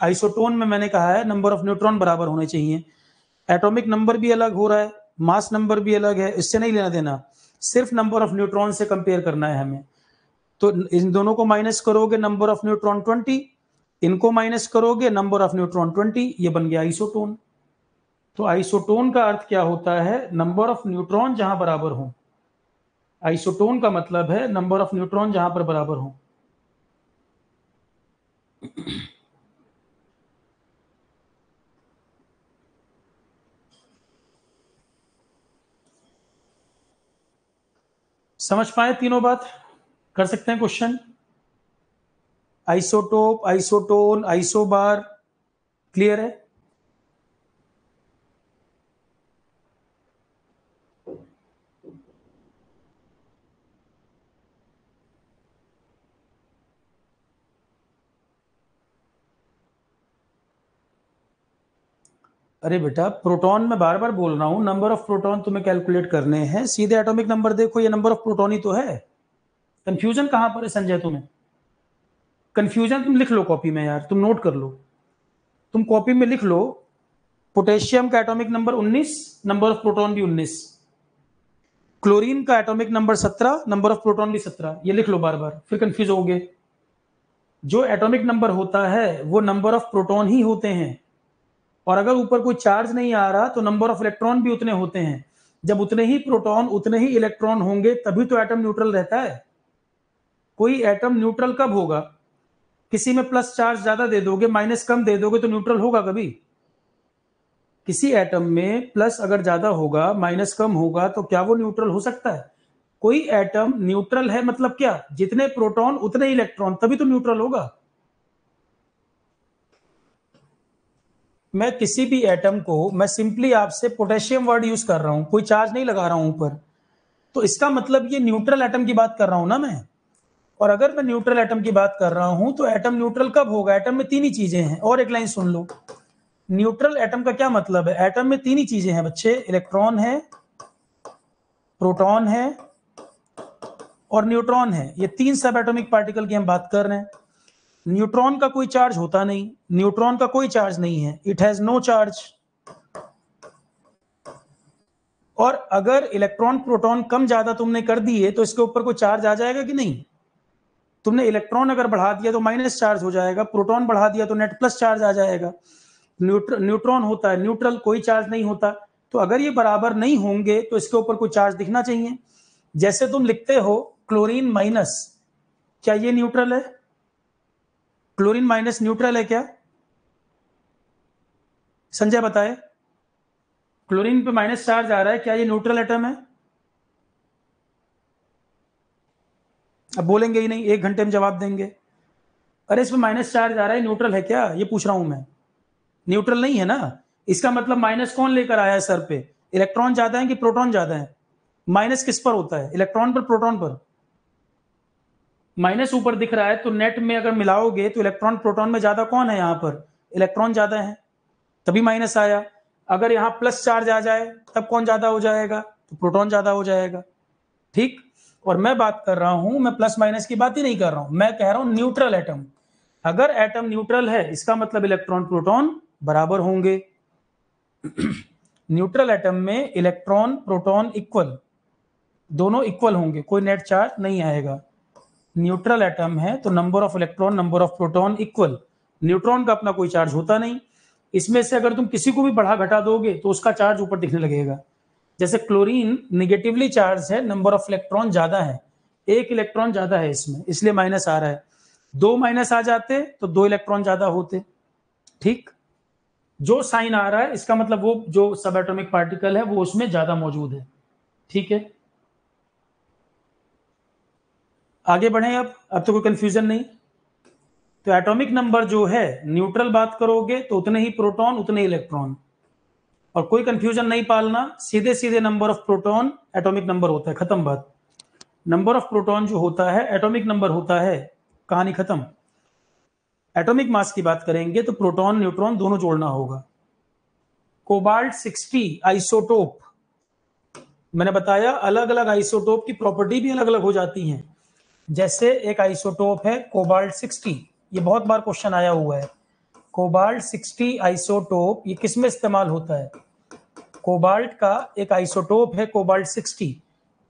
आइसोटोन में मैंने कहा है नंबर ऑफ न्यूट्रॉन बराबर होने चाहिए, एटॉमिक नंबर भी अलग हो रहा है, मास नंबर भी अलग है, इससे नहीं लेना देना, सिर्फ नंबर ऑफ न्यूट्रॉन से कंपेयर करना है हमें। तो इन दोनों को माइनस करोगे नंबर ऑफ न्यूट्रॉन 20, इनको माइनस करोगे नंबर ऑफ न्यूट्रॉन 20, ये बन गया आइसोटोन। तो आइसोटोन का अर्थ क्या होता है, नंबर ऑफ न्यूट्रॉन जहां बराबर हो। आइसोटोन का मतलब है नंबर ऑफ न्यूट्रॉन जहां पर बराबर हो। समझ पाए तीनों बात, कर सकते हैं question. Isotope, isotone, isobar, clear है। अरे बेटा प्रोटॉन में बार बार बोल रहा हूं, नंबर ऑफ प्रोटॉन तुम्हें कैलकुलेट करने हैं, सीधे एटॉमिक नंबर देखो, ये नंबर ऑफ प्रोटॉन ही तो है। कंफ्यूजन कहां पर है संजय तुम्हें, कंफ्यूजन तुम लिख लो कॉपी में यार, तुम नोट कर लो, तुम कॉपी में लिख लो, पोटेशियम का atomic number 19, number of proton भी 19, क्लोरीन का atomic number 17, number of proton भी 17, ये लिख लो बार बार, फिर कंफ्यूज होगे। जो एटॉमिक नंबर होता है वो नंबर ऑफ प्रोटॉन ही होते हैं, और अगर ऊपर कोई चार्ज नहीं आ रहा तो नंबर ऑफ इलेक्ट्रॉन भी उतने होते हैं। जब उतने ही प्रोटॉन उतने ही इलेक्ट्रॉन होंगे तभी तो एटम न्यूट्रल रहता है। कोई एटम न्यूट्रल कब होगा, किसी में प्लस चार्ज ज्यादा दे दोगे, माइनस कम दे दोगे तो न्यूट्रल होगा कभी। किसी एटम में प्लस अगर ज्यादा होगा माइनस कम होगा तो क्या वो न्यूट्रल हो सकता है? कोई एटम न्यूट्रल है मतलब क्या, जितने प्रोटॉन उतने इलेक्ट्रॉन, तभी तो न्यूट्रल होगा। मैं किसी भी एटम को, मैं सिंपली आपसे पोटेशियम वर्ड यूज कर रहा हूं, कोई चार्ज नहीं लगा रहा हूं ऊपर, तो इसका मतलब ये न्यूट्रल एटम की बात कर रहा हूं ना मैं। और अगर मैं न्यूट्रल एटम की बात कर रहा हूं तो एटम न्यूट्रल कब होगा, एटम में तीन ही चीजें हैं। और एक लाइन सुन लो, न्यूट्रल एटम का क्या मतलब है, एटम में तीन ही चीजें हैं बच्चे, इलेक्ट्रॉन है, प्रोटॉन है और न्यूट्रॉन है। ये तीन सब एटॉमिक पार्टिकल की हम बात कर रहे हैं। न्यूट्रॉन का कोई चार्ज होता नहीं, न्यूट्रॉन का कोई चार्ज नहीं है, इट हैज नो चार्ज। और अगर इलेक्ट्रॉन प्रोटॉन कम ज्यादा तुमने कर दिए तो इसके ऊपर कोई चार्ज आ जाएगा कि नहीं। तुमने इलेक्ट्रॉन अगर बढ़ा दिया तो माइनस चार्ज हो जाएगा, प्रोटॉन बढ़ा दिया तो नेट प्लस चार्ज आ जाएगा। न्यूट्रॉन होता है न्यूट्रल, कोई चार्ज नहीं होता। तो अगर ये बराबर नहीं होंगे तो इसके ऊपर कोई चार्ज दिखना चाहिए। जैसे तुम लिखते हो क्लोरीन माइनस, क्या ये न्यूट्रल है, क्लोरीन माइनस न्यूट्रल है क्या, संजय बताए। क्लोरीन पे माइनस चार्ज आ रहा है, क्या ये न्यूट्रल एटम है। अब बोलेंगे ही नहीं, एक घंटे में जवाब देंगे। अरे इसमें माइनस चार्ज आ रहा है, न्यूट्रल है क्या, ये पूछ रहा हूं मैं। न्यूट्रल नहीं है ना। इसका मतलब माइनस कौन लेकर आया है सर पे, इलेक्ट्रॉन ज्यादा है कि प्रोटॉन ज्यादा है। माइनस किस पर होता है, इलेक्ट्रॉन पर प्रोटॉन पर। माइनस ऊपर दिख रहा है तो नेट में अगर मिलाओगे तो इलेक्ट्रॉन प्रोटॉन में ज्यादा कौन है, यहां पर इलेक्ट्रॉन ज्यादा है, तभी माइनस आया। अगर यहां प्लस चार्ज आ जाए तब कौन ज्यादा हो जाएगा, तो प्रोटॉन ज्यादा हो जाएगा। ठीक। और मैं बात कर रहा हूं, मैं प्लस माइनस की बात ही नहीं कर रहा हूं, मैं कह रहा हूं न्यूट्रल एटम। अगर एटम न्यूट्रल है इसका मतलब इलेक्ट्रॉन प्रोटॉन बराबर होंगे। न्यूट्रल एटम में इलेक्ट्रॉन प्रोटॉन इक्वल, दोनों इक्वल होंगे, कोई नेट चार्ज नहीं आएगा। न्यूट्रल एटम है तो number of electron number of proton equal. Neutron का अपना कोई चार्ज होता नहीं। इसमें से अगर तुम किसी को भी बढ़ा घटा दोगे तो उसका चार्ज ऊपर दिखने लगेगा। जैसे क्लोरीन निगेटिवली चार्ज है, नंबर ऑफ इलेक्ट्रॉन ज्यादा है, एक इलेक्ट्रॉन ज्यादा है इसमें, इसलिए माइनस आ रहा है। दो माइनस आ जाते तो दो इलेक्ट्रॉन ज्यादा होते। ठीक। जो साइन आ रहा है इसका मतलब वो जो सब एटॉमिक पार्टिकल है वो उसमें ज्यादा मौजूद है। ठीक है, आगे बढ़े। अब तो कोई कंफ्यूजन नहीं। तो एटॉमिक नंबर जो है, न्यूट्रल बात करोगे तो उतने ही प्रोटॉन उतने इलेक्ट्रॉन, और कोई कंफ्यूजन नहीं पालना, सीधे सीधे number of proton atomic number होता है, खत्म बात। नंबर ऑफ प्रोटॉन जो होता है एटॉमिक नंबर होता है, कहानी खत्म। एटॉमिक मास की बात करेंगे तो प्रोटॉन न्यूट्रॉन दोनों जोड़ना होगा। कोबाल्ट 60 आइसोटोप, मैंने बताया अलग अलग आइसोटोप की प्रॉपर्टी भी अलग अलग हो जाती हैं। जैसे एक आइसोटोप है कोबाल्ट 60, ये बहुत बार क्वेश्चन आया हुआ है। कोबाल्ट 60 आइसोटोप ये किस में इस्तेमाल होता है, कोबाल्ट का एक आइसोटोप है कोबाल्ट 60,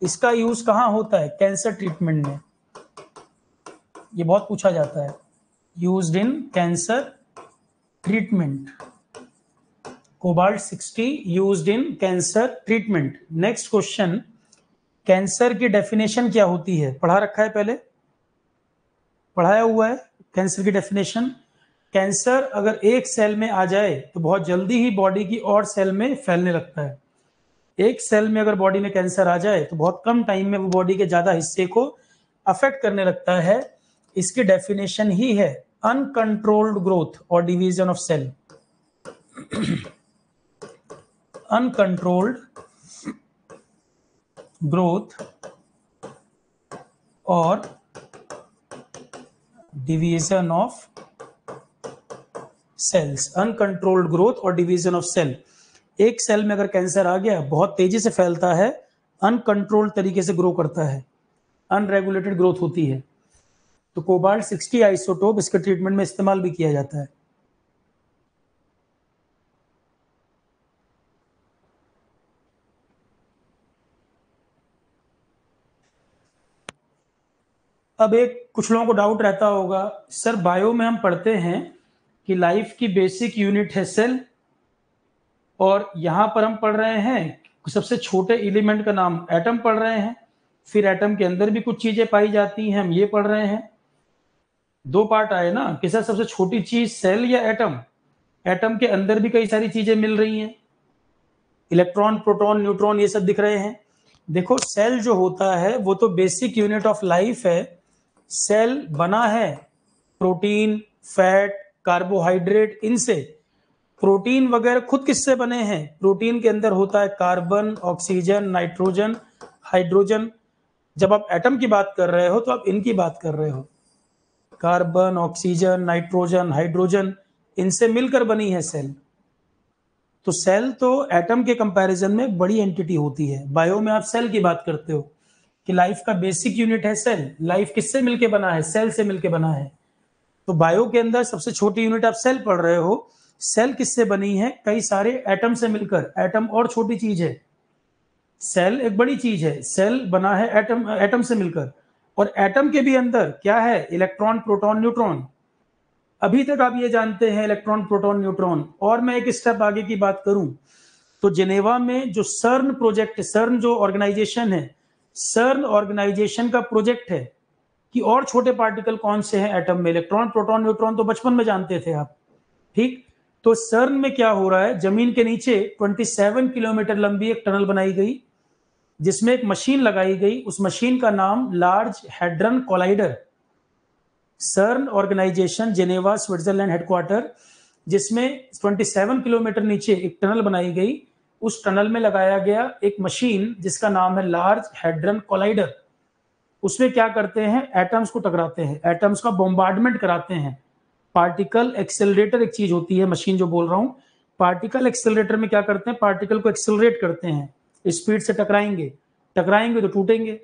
इसका यूज कहां होता है, कैंसर ट्रीटमेंट में। ये बहुत पूछा जाता है, used in cancer treatment. Cobalt 60 used in cancer treatment. Next question, cancer की डेफिनेशन क्या होती है, पढ़ा रखा है पहले, पढ़ाया हुआ है कैंसर की डेफिनेशन। कैंसर अगर एक सेल में आ जाए तो बहुत जल्दी ही बॉडी की और सेल में फैलने लगता है। एक सेल में अगर बॉडी में कैंसर आ जाए तो बहुत कम टाइम में वो बॉडी के ज्यादा हिस्से को अफेक्ट करने लगता है। इसकी डेफिनेशन ही है अनकंट्रोल्ड ग्रोथ और division of cell. Uncontrolled growth और division of cells. Uncontrolled growth और डिवीजन ऑफ सेल, एक सेल में अगर कैंसर आ गया बहुत तेजी से फैलता है, अनकंट्रोल्ड तरीके से ग्रो करता है, अनरेगुलेटेड ग्रोथ होती है। तो कोबाल्ट 60 आइसोटोप इसके ट्रीटमेंट में इस्तेमाल भी किया जाता है। अब एक कुछ लोगों को डाउट रहता होगा, सर बायो में हम पढ़ते हैं कि लाइफ की बेसिक यूनिट है सेल, और यहां पर हम पढ़ रहे हैं सबसे छोटे एलिमेंट का नाम एटम पढ़ रहे हैं, फिर एटम के अंदर भी कुछ चीजें पाई जाती हैं, हम ये पढ़ रहे हैं। दो पार्ट आए ना कि सर सबसे छोटी चीज सेल या एटम, एटम के अंदर भी कई सारी चीजें मिल रही हैं, इलेक्ट्रॉन प्रोटॉन न्यूट्रॉन ये सब दिख रहे हैं। देखो सेल जो होता है वो तो बेसिक यूनिट ऑफ लाइफ है। सेल बना है प्रोटीन, फैट, कार्बोहाइड्रेट, इनसे। प्रोटीन वगैरह खुद किससे बने हैं? प्रोटीन के अंदर होता है कार्बन, ऑक्सीजन, नाइट्रोजन, हाइड्रोजन। जब आप एटम की बात कर रहे हो तो आप इनकी बात कर रहे हो, कार्बन, ऑक्सीजन, नाइट्रोजन, हाइड्रोजन, इनसे मिलकर बनी है सेल। तो सेल तो एटम के कंपैरिजन में बड़ी एंटिटी होती है। बायो में आप सेल की बात करते हो कि लाइफ का बेसिक यूनिट है सेल। लाइफ किससे मिलके बना है? सेल से मिलके बना है। तो बायो के अंदर सबसे छोटी यूनिट आप सेल पढ़ रहे हो। सेल किससे बनी है? कई सारे एटम से मिलकर। एटम और छोटी चीज है, सेल एक बड़ी चीज है। सेल बना है एटम, एटम से मिलकर। और एटम के भी अंदर क्या है? Electron, proton, neutron. अभी तक आप ये जानते हैं इलेक्ट्रॉन, प्रोटॉन, न्यूट्रॉन। और मैं एक स्टेप आगे की बात करूं तो जेनेवा में जो सर्न प्रोजेक्ट, सर्न जो ऑर्गेनाइजेशन है, सर्न ऑर्गेनाइजेशन का प्रोजेक्ट है कि और छोटे पार्टिकल कौन से हैं एटम में। इलेक्ट्रॉन, प्रोटॉन, न्यूट्रॉन तो बचपन में जानते थे आप, ठीक। तो सर्न में क्या हो रहा है? जमीन के नीचे 27 किलोमीटर लंबी एक टनल बनाई गई जिसमें एक मशीन लगाई गई। उस मशीन का नाम लार्ज हैड्रन कोलाइडर। सर्न ऑर्गेनाइजेशन, जेनेवा, स्विट्जरलैंड हेडक्वार्टर, जिसमें 27 किलोमीटर नीचे एक टनल बनाई गई। उस टनल में लगाया गया एक मशीन जिसका नाम है लार्ज हैड्रन कोलाइडर। उसमें क्या करते हैं? एटम्स को टकराते हैं, एटम्स का बॉम्बार्डमेंट कराते हैं। पार्टिकल एक्सेलरेटर एक चीज होती है, मशीन जो बोल रहा हूं। पार्टिकल एक्सेलरेटर में क्या करते हैं? पार्टिकल को एक्सेलरेट करते हैं, स्पीड से टकराएंगे, टकराएंगे तो टूटेंगे।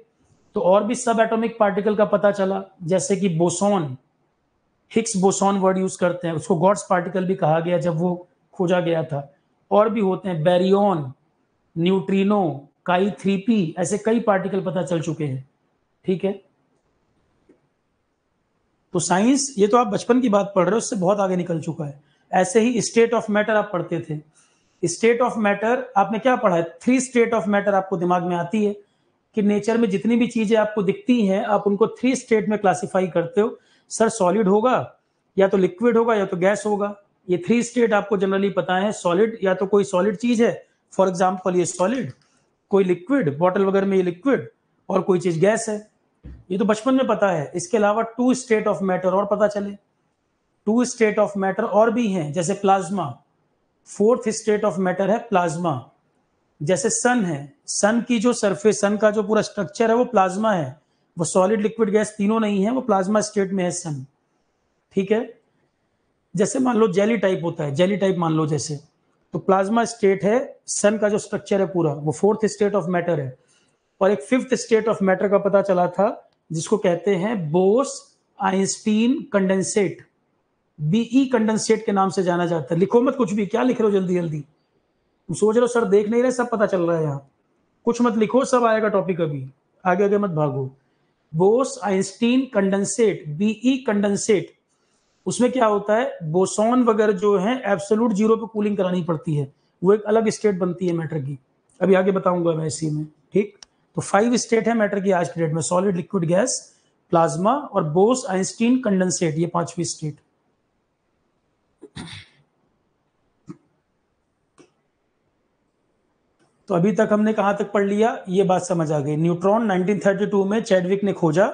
तो और भी सब एटॉमिक पार्टिकल का पता चला, जैसे कि boson, Higgs boson word use करते हैं, उसको गॉड्स पार्टिकल भी कहा गया जब वो खोजा गया था। और भी होते हैं, बैरियन, न्यूट्रिनो, काई 3p, ऐसे कई पार्टिकल पता चल चुके हैं, ठीक है। तो साइंस, ये तो आप बचपन की बात पढ़ रहे हो, उससे बहुत आगे निकल चुका है। ऐसे ही स्टेट ऑफ मैटर आप पढ़ते थे। स्टेट ऑफ मैटर आपने क्या पढ़ा है? 3 स्टेट ऑफ मैटर आपको दिमाग में आती है कि नेचर में जितनी भी चीजें आपको दिखती हैं आप उनको 3 स्टेट में क्लासिफाई करते हो। सर सॉलिड होगा, या तो लिक्विड होगा, या तो गैस होगा। ये 3 स्टेट आपको जनरली पता है। सॉलिड या तो कोई सॉलिड चीज है, फॉर एग्जाम्पल ये सॉलिड, कोई लिक्विड, बॉटल वगैरह में ये लिक्विड, और कोई चीज गैस है। ये तो बचपन में पता है। इसके अलावा 2 स्टेट ऑफ मैटर और पता चले। 2 स्टेट ऑफ मैटर और भी हैं, जैसे plasma. 4th state of matter है प्लाज्मा। जैसे सन है, सन की जो सरफेस, सन का जो पूरा स्ट्रक्चर है वो प्लाज्मा है। वो सॉलिड, लिक्विड, गैस तीनों नहीं है, वो प्लाज्मा स्टेट में है सन, ठीक है। जैसे मान लो जेली टाइप होता है, जेली टाइप मान लो जैसे, तो प्लाज्मा स्टेट है। सन का जो स्ट्रक्चर है पूरा, वो 4th स्टेट ऑफ मैटर है। और एक 5th स्टेट ऑफ मैटर का पता चला था जिसको कहते हैं Bose Einstein condensate. BE condensate के नाम से जाना जाता है। लिखो मत कुछ भी, क्या लिख रहे हो जल्दी जल्दी? तुम सोच रहे हो सर देख नहीं रहे, सब पता चल रहा है यहाँ। कुछ मत लिखो, सब आएगा टॉपिक अभी, आगे आगे मत भागो। Bose Einstein condensate, BE condensate. उसमें क्या होता है? बोसॉन वगैरह जो है एब्सोल्यूट जीरो पे कूलिंग करानी पड़ती है, वो एक अलग स्टेट बनती है मैटर की। अभी आगे बताऊंगा मैं इसी में, ठीक। तो 5 स्टेट है मैटर की आज की डेट में, सॉलिड, लिक्विड, गैस, प्लाज्मा और बोस आइंस्टीन कंडेंसेट, ये 5वीं स्टेट। तो अभी तक हमने कहां तक पढ़ लिया? ये बात समझ आ गई। न्यूट्रॉन 1932 में चैडविक ने खोजा।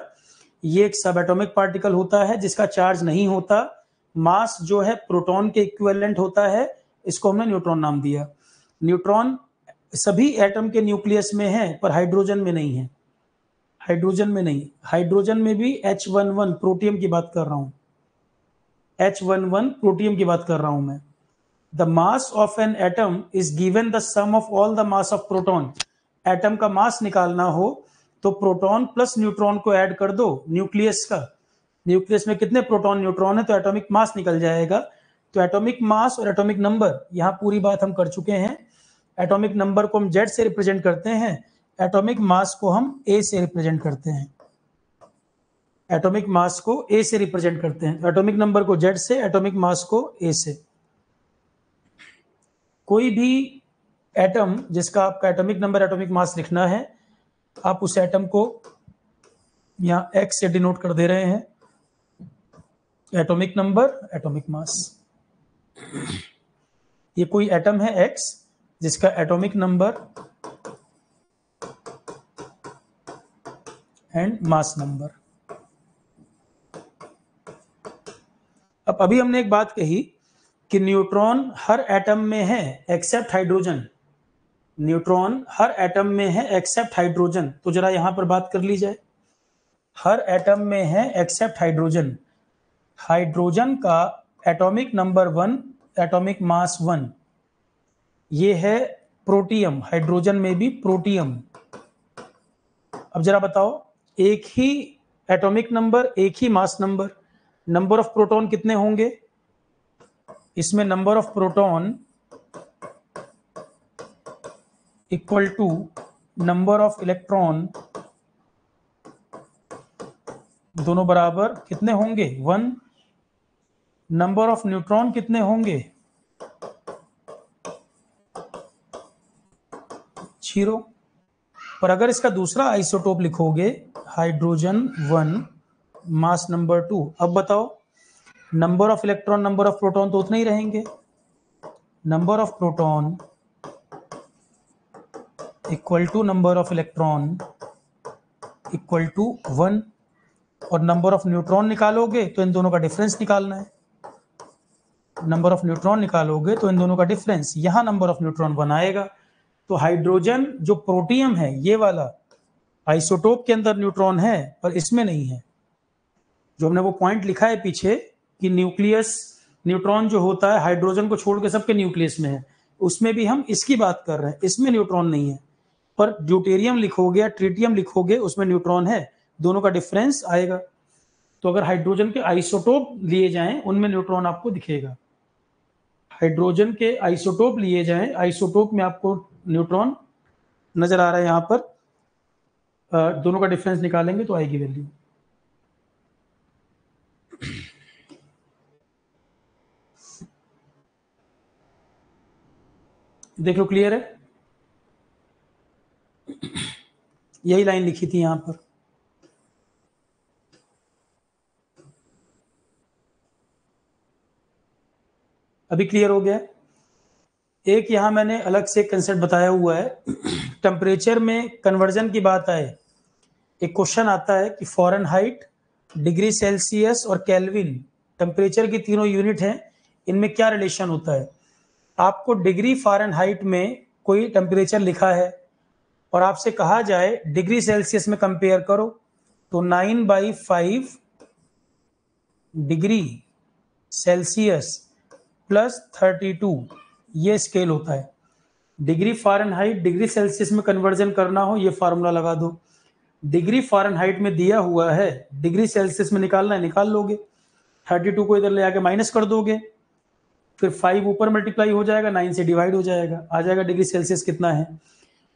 ये एक सब एटॉमिक पार्टिकल होता है जिसका चार्ज नहीं होता, मास जो है प्रोटॉन के इक्विवेलेंट होता है। इसको हमने न्यूट्रॉन नाम दिया। न्यूट्रॉन सभी एटम के न्यूक्लियस में है, पर हाइड्रोजन में नहीं है। हाइड्रोजन में नहीं, हाइड्रोजन में भी H11 प्रोटियम की बात कर रहा हूं। H11 प्रोटियम की बात कर रहा हूं मैं। The mass of an atom is given the sum of all the mass of proton. Atom का मास निकालना हो तो प्रोटॉन प्लस न्यूट्रॉन को ऐड कर दो न्यूक्लियस का। न्यूक्लियस में कितने प्रोटॉन, न्यूट्रॉन है, तो एटॉमिक मास निकल जाएगा। तो एटॉमिक मास और एटॉमिक नंबर, यहाँ पूरी बात हम कर चुके हैं। एटॉमिक नंबर को हम Z से रिप्रेजेंट करते हैं, एटॉमिक मास को हम A से रिप्रेजेंट करते हैं। एटॉमिक मास को A से रिप्रेजेंट करते हैं, एटॉमिक नंबर को Z से, एटॉमिक मास को A से। कोई भी एटम जिसका आपका एटॉमिक नंबर, एटॉमिक मास लिखना है, आप उस एटम को यहाँ X से डिनोट कर दे रहे हैं, एटॉमिक नंबर, एटॉमिक मास। ये कोई एटम है X जिसका atomic number and mass number. अब अभी हमने एक बात कही कि न्यूट्रॉन हर एटम में है एक्सेप्ट हाइड्रोजन। न्यूट्रॉन हर एटम में है एक्सेप्ट हाइड्रोजन, तो जरा यहां पर बात कर ली जाए। हर एटम में है एक्सेप्ट हाइड्रोजन। हाइड्रोजन का एटॉमिक नंबर 1, एटॉमिक मास 1, ये है प्रोटियम। हाइड्रोजन में भी प्रोटियम। अब जरा बताओ, एक ही एटॉमिक नंबर, एक ही mass number, number of proton कितने होंगे? इसमें number of proton equal to number of electron, दोनों बराबर कितने होंगे? 1। नंबर ऑफ न्यूट्रॉन कितने होंगे? 0। पर अगर इसका दूसरा आइसोटोप लिखोगे हाइड्रोजन 1 मास नंबर 2, अब बताओ number of electron number of proton तो उतने ही रहेंगे। Number of proton equal to number of electron equal to 1, और नंबर ऑफ न्यूट्रॉन निकालोगे तो इन दोनों का डिफरेंस निकालना है। नंबर ऑफ न्यूट्रॉन निकालोगे तो इन दोनों का डिफरेंस, यहां नंबर ऑफ न्यूट्रॉन 1 आएगा। तो हाइड्रोजन जो प्रोटियम है, ये वाला आइसोटोप के अंदर न्यूट्रॉन है पर इसमें नहीं है। जो हमने वो पॉइंट लिखा है पीछे कि न्यूक्लियस, न्यूट्रॉन जो होता है हाइड्रोजन को छोड़ के सबके न्यूक्लियस में है, उसमें भी हम इसकी बात कर रहे हैं, इसमें न्यूट्रॉन नहीं है। पर ड्यूटेरियम लिखोगे या ट्रिटियम लिखोगे उसमें न्यूट्रॉन है, दोनों का डिफरेंस आएगा। तो अगर हाइड्रोजन के आइसोटोप लिए जाएं उनमें न्यूट्रॉन आपको दिखेगा। हाइड्रोजन के आइसोटोप लिए जाएं, आइसोटोप में आपको न्यूट्रॉन नजर आ रहा है। यहां पर दोनों का डिफरेंस निकालेंगे तो आएगी वैल्यू। देख लो, क्लियर है? यही लाइन लिखी थी यहां पर। अभी क्लियर हो गया? एक यहां मैंने अलग से कंसेप्ट बताया हुआ है। टेम्परेचर में कन्वर्जन की बात आए, एक क्वेश्चन आता है कि फ़ारेनहाइट, डिग्री सेल्सियस और केल्विन, टेम्परेचर की तीनों यूनिट हैं, इनमें क्या रिलेशन होता है? आपको डिग्री फ़ारेनहाइट में कोई टेम्परेचर लिखा है और आपसे कहा जाए डिग्री सेल्सियस में कंपेयर करो, तो 9/5 डिग्री सेल्सियस प्लस 32, ये स्केल होता है। डिग्री फ़ारेनहाइट डिग्री सेल्सियस में कन्वर्जन करना हो, ये फार्मूला लगा दो। डिग्री फ़ारेनहाइट में दिया हुआ है, डिग्री सेल्सियस में निकालना है, निकाल लोगे। 32 को इधर ले आके माइनस कर दोगे, फिर 5 ऊपर मल्टीप्लाई हो जाएगा, 9 से डिवाइड हो जाएगा, आ जाएगा डिग्री सेल्सियस कितना है।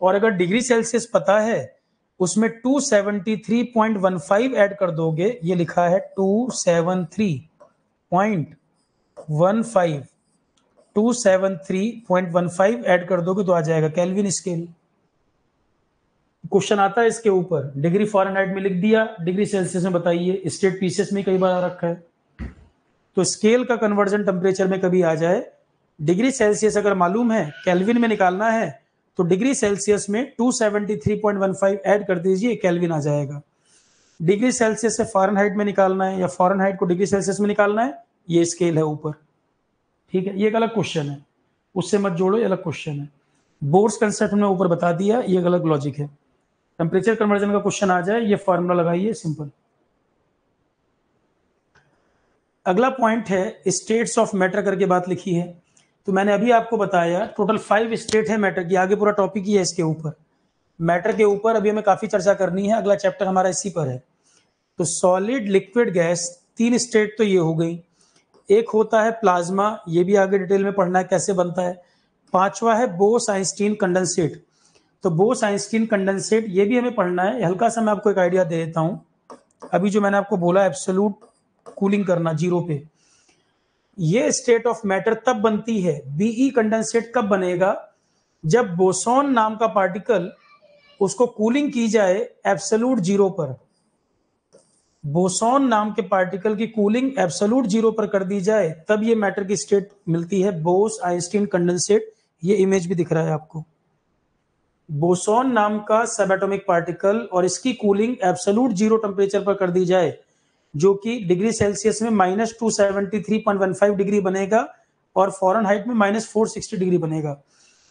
और अगर डिग्री सेल्सियस पता है, उसमें 273.15 ऐड कर दोगे, ये लिखा है 273.15, 273.15 ऐड कर दोगे तो आ जाएगा केल्विन स्केल। क्वेश्चन आता है इसके ऊपर, डिग्री फ़ारेनहाइट में लिख दिया, डिग्री सेल्सियस में बताइए, स्टेट पीसेस में कई बार आ रखा है। तो स्केल का कन्वर्जन टेम्परेचर में कभी आ जाए, डिग्री सेल्सियस अगर मालूम है, केल्विन में निकालना है, तो डिग्री सेल्सियस में 273.15 ऐड कर दीजिए, केल्विन आ जाएगा। डिग्री सेल्सियस से फ़ारेनहाइट में निकालना है या फ़ारेनहाइट को डिग्री सेल्सियस में निकालना है, ये स्केल है ऊपर। ठीक है, ये एक अलग क्वेश्चन है, उससे मत जोड़ो, ये अलग क्वेश्चन है। बोर्ड्स कंसेप्ट में ऊपर बता दिया, ये अलग लॉजिक है। टेम्परेचर कन्वर्जन का क्वेश्चन आ जाए, ये फार्मूला लगाइए, सिंपल। अगला पॉइंट है स्टेट्स ऑफ मैटर करके बात लिखी है। तो मैंने अभी आपको बताया टोटल 5 स्टेट है मैटर की, आगे पूरा टॉपिक ही है इसके ऊपर। मैटर के ऊपर अभी हमें काफी चर्चा करनी है, अगला चैप्टर हमारा इसी पर है। तो सॉलिड, लिक्विड, गैस, 3 स्टेट तो ये हो गई। एक होता है प्लाज्मा, ये भी आगे डिटेल में पढ़ना है कैसे बनता है। 5वां है बोस-आइंस्टीन कंडेंसेट। तो बोस-आइंस्टीन कंडेंसेट ये भी हमें पढ़ना है। हल्का सा मैं आपको एक आइडिया दे देता हूं। अभी जो मैंने आपको बोला एब्सोल्यूट कूलिंग करना 0 पे, ये स्टेट ऑफ मैटर तब बनती है, बीई कंडेंसेट कब बनेगा, जब बोसॉन नाम का पार्टिकल, उसको कूलिंग की जाए एब्सोल्यूट 0 पर। बोसॉन नाम के पार्टिकल की कूलिंग एब्सोल्यूट 0 पर कर दी जाए, तब ये मैटर की स्टेट मिलती है, बोस-आइंस्टीन कंडेंसेट। ये इमेज भी दिख रहा है आपको। बोसॉन नाम का सब एटॉमिक पार्टिकल और इसकी कूलिंग एब्सोल्यूट जीरो टेम्परेचर पर कर दी जाए, जो कि डिग्री सेल्सियस में -273.15 डिग्री बनेगा और फॉरेनहाइट में -460 डिग्री बनेगा।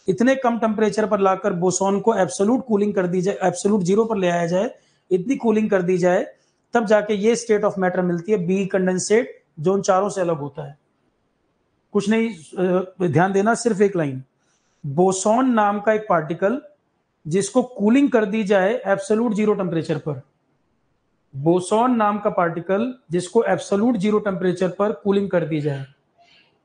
इतने कम टेम्परेचर पर लाकर बोसॉन को एब्सोल्यूट कूलिंग कर दी जाए, एब्सोल्यूट जीरो पर ले आया जाए, इतनी कूलिंग कर दी जाए, तब जाके ये स्टेट ऑफ मैटर मिलती है, बी कंडेंसेट, जो उन चारों से अलग होता है। कुछ नहीं, ध्यान देना, सिर्फ एक लाइन। बोसॉन नाम का एक पार्टिकल जिसको कूलिंग कर दी जाए एब्सोल्यूट जीरो टेम्परेचर पर, बोसॉन नाम का पार्टिकल जिसको एब्सोल्यूट जीरो टेम्परेचर पर कूलिंग कर दी जाए,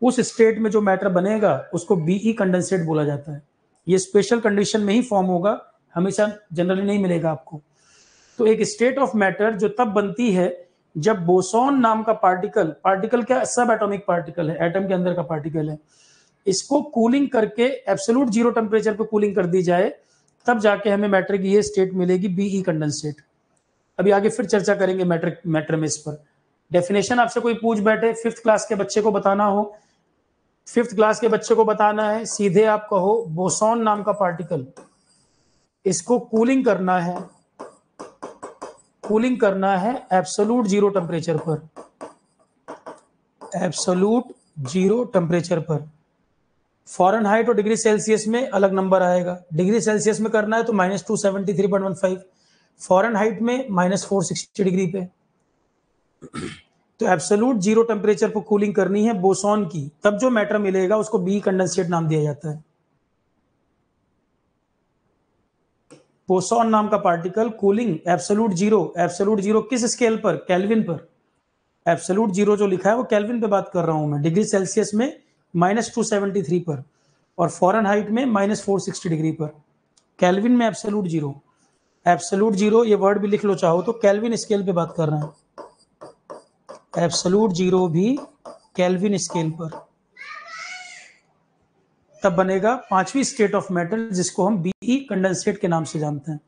उस स्टेट में जो मैटर बनेगा उसको बीई कंडेंसेट बोला जाता है। ये स्पेशल कंडीशन में ही फॉर्म होगा, हमेशा जनरली नहीं मिलेगा आपको। तो एक स्टेट ऑफ मैटर जो तब बनती है जब बोसॉन नाम का पार्टिकल, पार्टिकल क्या, सब एटॉमिक पार्टिकल है, एटम के अंदर का पार्टिकल है, इसको कूलिंग करके एब्सोल्यूट जीरो टेम्परेचर पे कूलिंग कर दी जाए, तब जाके हमें मैटर की ये स्टेट मिलेगी, बीई कंडेंसेट। अभी आगे फिर चर्चा करेंगे मैटर में इस पर। डेफिनेशन आपसे कोई पूछ बैठे, 5th क्लास के बच्चे को बताना हो, 5th क्लास के बच्चे को बताना है, सीधे आप कहो बोसॉन नाम का पार्टिकल, इसको कूलिंग करना है एब्सोल्यूट जीरो टेम्परेचर पर, एब्सोल्यूट जीरो टेम्परेचर पर। फॉरेनहाइट और डिग्री सेल्सियस में अलग नंबर आएगा, डिग्री सेल्सियस में करना है तो -273.15, फॉरेनहाइट में -460 डिग्री पे। तो एब्सोल्यूट जीरो टेम्परेचर पर कूलिंग करनी है बोसॉन की, तब जो मैटर मिलेगा उसको बी कंडेंसेट नाम दिया जाता है। बोसॉन नाम का पार्टिकल कूलिंग एब्सोल्यूट जीरो किस स्केल पर, केल्विन पर। एब्सोल्यूट जीरो जो लिखा है वो केल्विन पे बात कर रहा हूं मैं, डिग्री सेल्सियस में -273 पर और फॉरेनहाइट में -460 डिग्री पर, केल्विन में एब्सोल्यूट जीरो। एब्सोल्यूट जीरो ये वर्ड भी लिख लो चाहो तो, केल्विन स्केल पे बात कर रहे हैं, एब्सोल्यूट जीरो भी केल्विन स्केल पर। तब बनेगा 5वीं स्टेट ऑफ मैटर जिसको हम बीई कंडेंसेट के नाम से जानते हैं।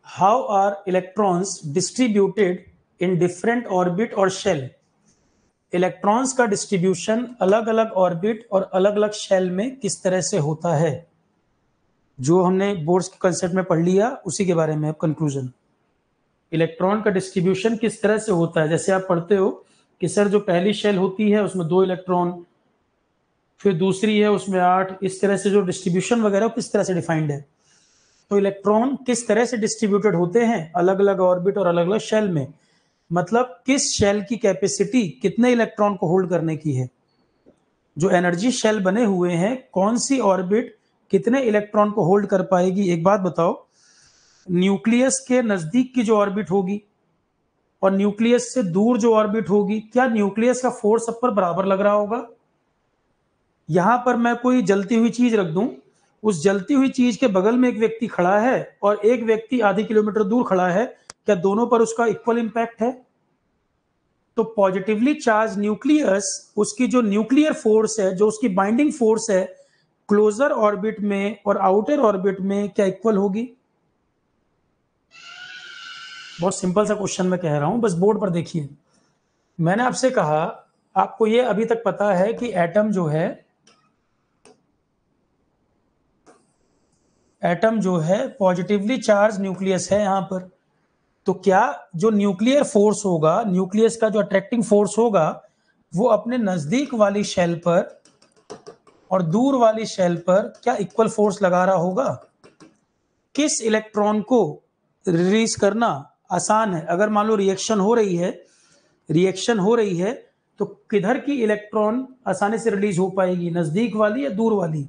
How are electrons distributed in different orbit और shell? इलेक्ट्रॉन्स का डिस्ट्रीब्यूशन अलग अलग ऑर्बिट और अलग अलग शेल में किस तरह से होता है, जो हमने बोर्ड्स के कंसेप्ट में पढ़ लिया, उसी के बारे में अब कंक्लूजन। इलेक्ट्रॉन का डिस्ट्रीब्यूशन किस तरह से होता है, जैसे आप पढ़ते हो कि सर जो पहली शेल होती है उसमें 2 इलेक्ट्रॉन, फिर दूसरी है उसमें 8, इस तरह से जो डिस्ट्रीब्यूशन वगैरह किस तरह से डिफाइंड है। तो इलेक्ट्रॉन किस तरह से डिस्ट्रीब्यूटेड होते हैं अलग अलग ऑर्बिट और अलग अलग शेल में, मतलब किस शेल की कैपेसिटी कितने इलेक्ट्रॉन को होल्ड करने की है। जो एनर्जी शेल बने हुए हैं, कौन सी ऑर्बिट कितने इलेक्ट्रॉन को होल्ड कर पाएगी। एक बात बताओ, न्यूक्लियस के नजदीक की जो ऑर्बिट होगी और न्यूक्लियस से दूर जो ऑर्बिट होगी, क्या न्यूक्लियस का फोर्स सब पर बराबर लग रहा होगा। यहां पर मैं कोई जलती हुई चीज रख दूं, उस जलती हुई चीज के बगल में एक व्यक्ति खड़ा है और एक व्यक्ति आधे किलोमीटर दूर खड़ा है, क्या दोनों पर उसका इक्वल इंपैक्ट है। तो पॉजिटिवली चार्ज न्यूक्लियस, उसकी जो न्यूक्लियर फोर्स है, जो उसकी बाइंडिंग फोर्स है, क्लोजर ऑर्बिट में और आउटर ऑर्बिट में क्या इक्वल होगी। बहुत सिंपल सा क्वेश्चन मैं कह रहा हूं, बस बोर्ड पर देखिए। मैंने आपसे कहा, आपको ये अभी तक पता है कि एटम जो है पॉजिटिवली चार्ज न्यूक्लियस है यहां पर। तो क्या जो न्यूक्लियर फोर्स होगा, न्यूक्लियस का जो अट्रैक्टिंग फोर्स होगा, वो अपने नजदीक वाली शेल पर और दूर वाली शेल पर क्या इक्वल फोर्स लगा रहा होगा। किस इलेक्ट्रॉन को रिलीज करना आसान है, अगर मान लो रिएक्शन हो रही है तो किधर की इलेक्ट्रॉन आसानी से रिलीज हो पाएगी, नजदीक वाली या दूर वाली।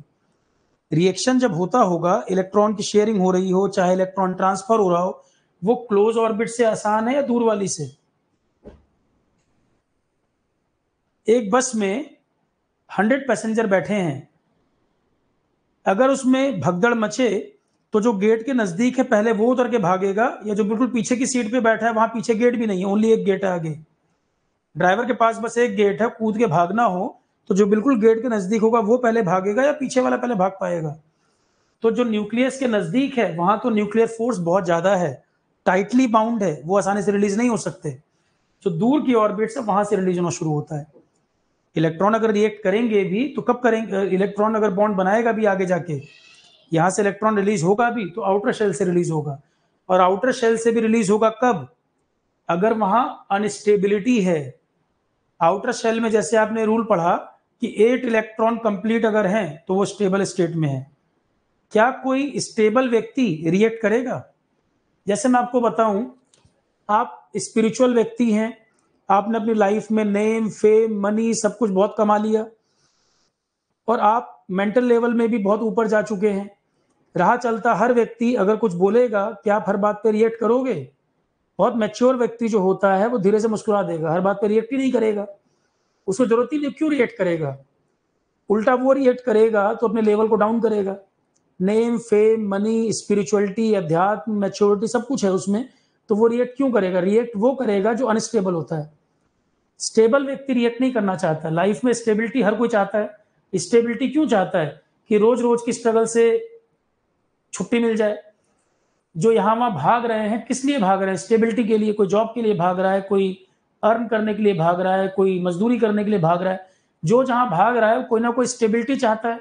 रिएक्शन जब होता होगा, इलेक्ट्रॉन की शेयरिंग हो रही हो, चाहे इलेक्ट्रॉन ट्रांसफर हो रहा हो, वो क्लोज ऑर्बिट से आसान है या दूर वाली से। एक बस में 100 पैसेंजर बैठे हैं, अगर उसमें भगदड़ मचे तो जो गेट के नजदीक है पहले वो उतर के भागेगा, या जो बिल्कुल पीछे की सीट पे बैठा है, वहां पीछे गेट भी नहीं है, ओनली एक गेट है आगे, ड्राइवर के पास बस एक गेट है, कूद के भागना हो तो जो बिल्कुल गेट के नजदीक होगा वो पहले भागेगा या पीछे वाला पहले भाग पाएगा। तो जो न्यूक्लियस के नजदीक है वहां तो न्यूक्लियर फोर्स बहुत ज्यादा है, टाइटली बाउंड है, वो आसानी से रिलीज नहीं हो सकते। जो दूर की ऑर्बिट से वहां से रिलीज होना शुरू होता है। इलेक्ट्रॉन अगर रिएक्ट करेंगे भी तो कब करेंगे? इलेक्ट्रॉन अगर बॉन्ड बनाएगा भी आगे जाके, यहां से इलेक्ट्रॉन रिलीज होगा भी तो आउटर शेल से रिलीज होगा, और आउटर शेल से भी रिलीज होगा कब? अगर वहां अनस्टेबिलिटी है। आउटर शेल में जैसे आपने रूल पढ़ा कि 8 इलेक्ट्रॉन कंप्लीट अगर हैं तो वो स्टेबल स्टेट में है। क्या कोई स्टेबल व्यक्ति रिएक्ट करेगा? जैसे मैं आपको बताऊं, आप स्पिरिचुअल व्यक्ति हैं, आपने अपनी लाइफ में नेम फेम मनी सब कुछ बहुत कमा लिया, और आप मेंटल लेवल में भी बहुत ऊपर जा चुके हैं। राह चलता हर व्यक्ति अगर कुछ बोलेगा, क्या आप हर बात पे रिएक्ट करोगे? बहुत मैच्योर व्यक्ति जो होता है वो धीरे से मुस्कुरा देगा, हर बात पे रिएक्ट ही नहीं करेगा। उसको जरूरत ही नहीं, क्यों रिएक्ट करेगा? उल्टा वो रिएक्ट करेगा तो अपने लेवल को डाउन करेगा। नेम फेम मनी स्पिरिचुअलिटी अध्यात्म मैच्योरिटी सब कुछ है उसमें, तो वो रिएक्ट क्यों करेगा? रिएक्ट वो करेगा जो अनस्टेबल होता है। स्टेबल व्यक्ति रिएक्ट नहीं करना चाहता। लाइफ में स्टेबिलिटी हर कोई चाहता है। स्टेबिलिटी क्यों चाहता है? कि रोज रोज की स्ट्रगल से छुट्टी मिल जाए। जो यहाँ वहां भाग रहे हैं, किस लिए भाग रहे हैं? स्टेबिलिटी के लिए। कोई जॉब के लिए भाग रहा है, कोई अर्न करने के लिए भाग रहा है, कोई मजदूरी करने के लिए भाग रहा है। जो जहां भाग रहा है कोई ना कोई स्टेबिलिटी चाहता है।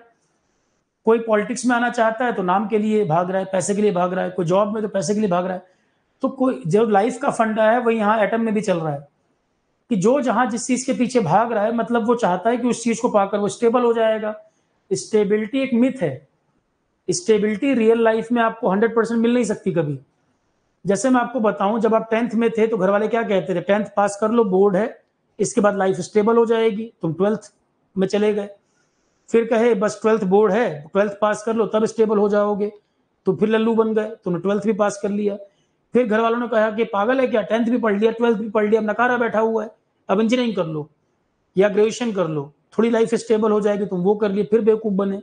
कोई पॉलिटिक्स में आना चाहता है तो नाम के लिए भाग रहा है, पैसे के लिए भाग रहा है। कोई जॉब में तो पैसे के लिए भाग रहा है। तो कोई जो लाइफ का फंडा है वही यहाँ एटम में भी चल रहा है, कि जो जहां जिस चीज के पीछे भाग रहा है मतलब वो चाहता है कि उस चीज को पाकर वो स्टेबल हो जाएगा। स्टेबिलिटी एक मिथ है। स्टेबिलिटी रियल लाइफ में आपको 100% मिल नहीं सकती कभी। जैसे मैं आपको बताऊं, जब आप 10th में थे तो घर वाले क्या कहते थे? 10th पास कर लो, बोर्ड है, इसके बाद लाइफ स्टेबल हो जाएगी। तुम 12th में चले गए, फिर कहे बस 12th बोर्ड है, 12th पास कर लो तब स्टेबल हो जाओगे। तो फिर लल्लू बन गए, तुमने 12th भी पास कर लिया। फिर घर वालों ने कहा कि पागल है क्या, 10th भी पढ़ लिया 12th भी पढ़ लिया, अब नकारा बैठा हुआ है, अब इंजीनियरिंग कर लो या ग्रेजुएशन कर लो, थोड़ी लाइफ स्टेबल हो जाएगी। तुम वो कर लिए, फिर बेवकूफ बने।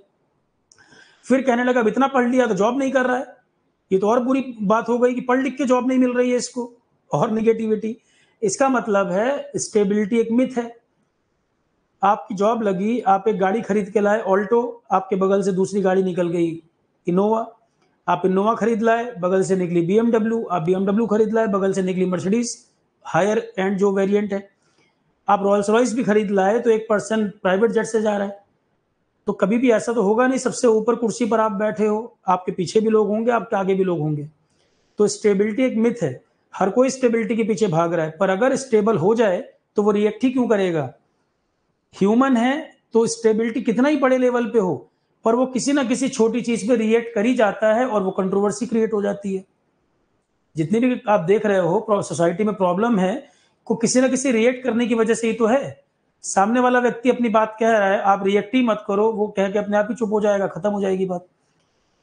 फिर कहने लगा अब इतना पढ़ लिया तो जॉब नहीं कर रहा है, ये तो और बुरी बात हो गई कि पढ़ लिख के जॉब नहीं मिल रही है इसको, और निगेटिविटी। इसका मतलब है स्टेबिलिटी एक मिथ है। आपकी जॉब लगी, आप एक गाड़ी खरीद के लाए ऑल्टो, आपके बगल से दूसरी गाड़ी निकल गई इनोवा। आप इनोवा खरीद लाए, बगल से निकली बीएमडब्ल्यू। आप बीएमडब्ल्यू खरीद लाए, बगल से निकली मर्सिडीज हायर एंड जो वेरिएंट है। आप रॉयल्स रॉयस भी खरीद लाए तो एक पर्सन प्राइवेट जेट से जा रहा है। तो कभी भी ऐसा तो होगा नहीं सबसे ऊपर कुर्सी पर आप बैठे हो, आपके पीछे भी लोग होंगे, आपके आगे भी लोग होंगे। तो स्टेबिलिटी एक मिथ है। हर कोई स्टेबिलिटी के पीछे भाग रहा है, पर अगर स्टेबल हो जाए तो वो रिएक्ट ही क्यों करेगा? ह्यूमन है तो स्टेबिलिटी कितना ही बड़े लेवल पे हो, पर वो किसी ना किसी छोटी चीज पे रिएक्ट कर ही जाता है और वो कंट्रोवर्सी क्रिएट हो जाती है। जितनी भी आप देख रहे हो सोसाइटी में प्रॉब्लम है, को किसी ना किसी रिएक्ट करने की वजह से ही तो है। सामने वाला व्यक्ति अपनी बात कह रहा है, आप रिएक्ट ही मत करो, वो कह के अपने आप ही चुप हो जाएगा, खत्म हो जाएगी बात।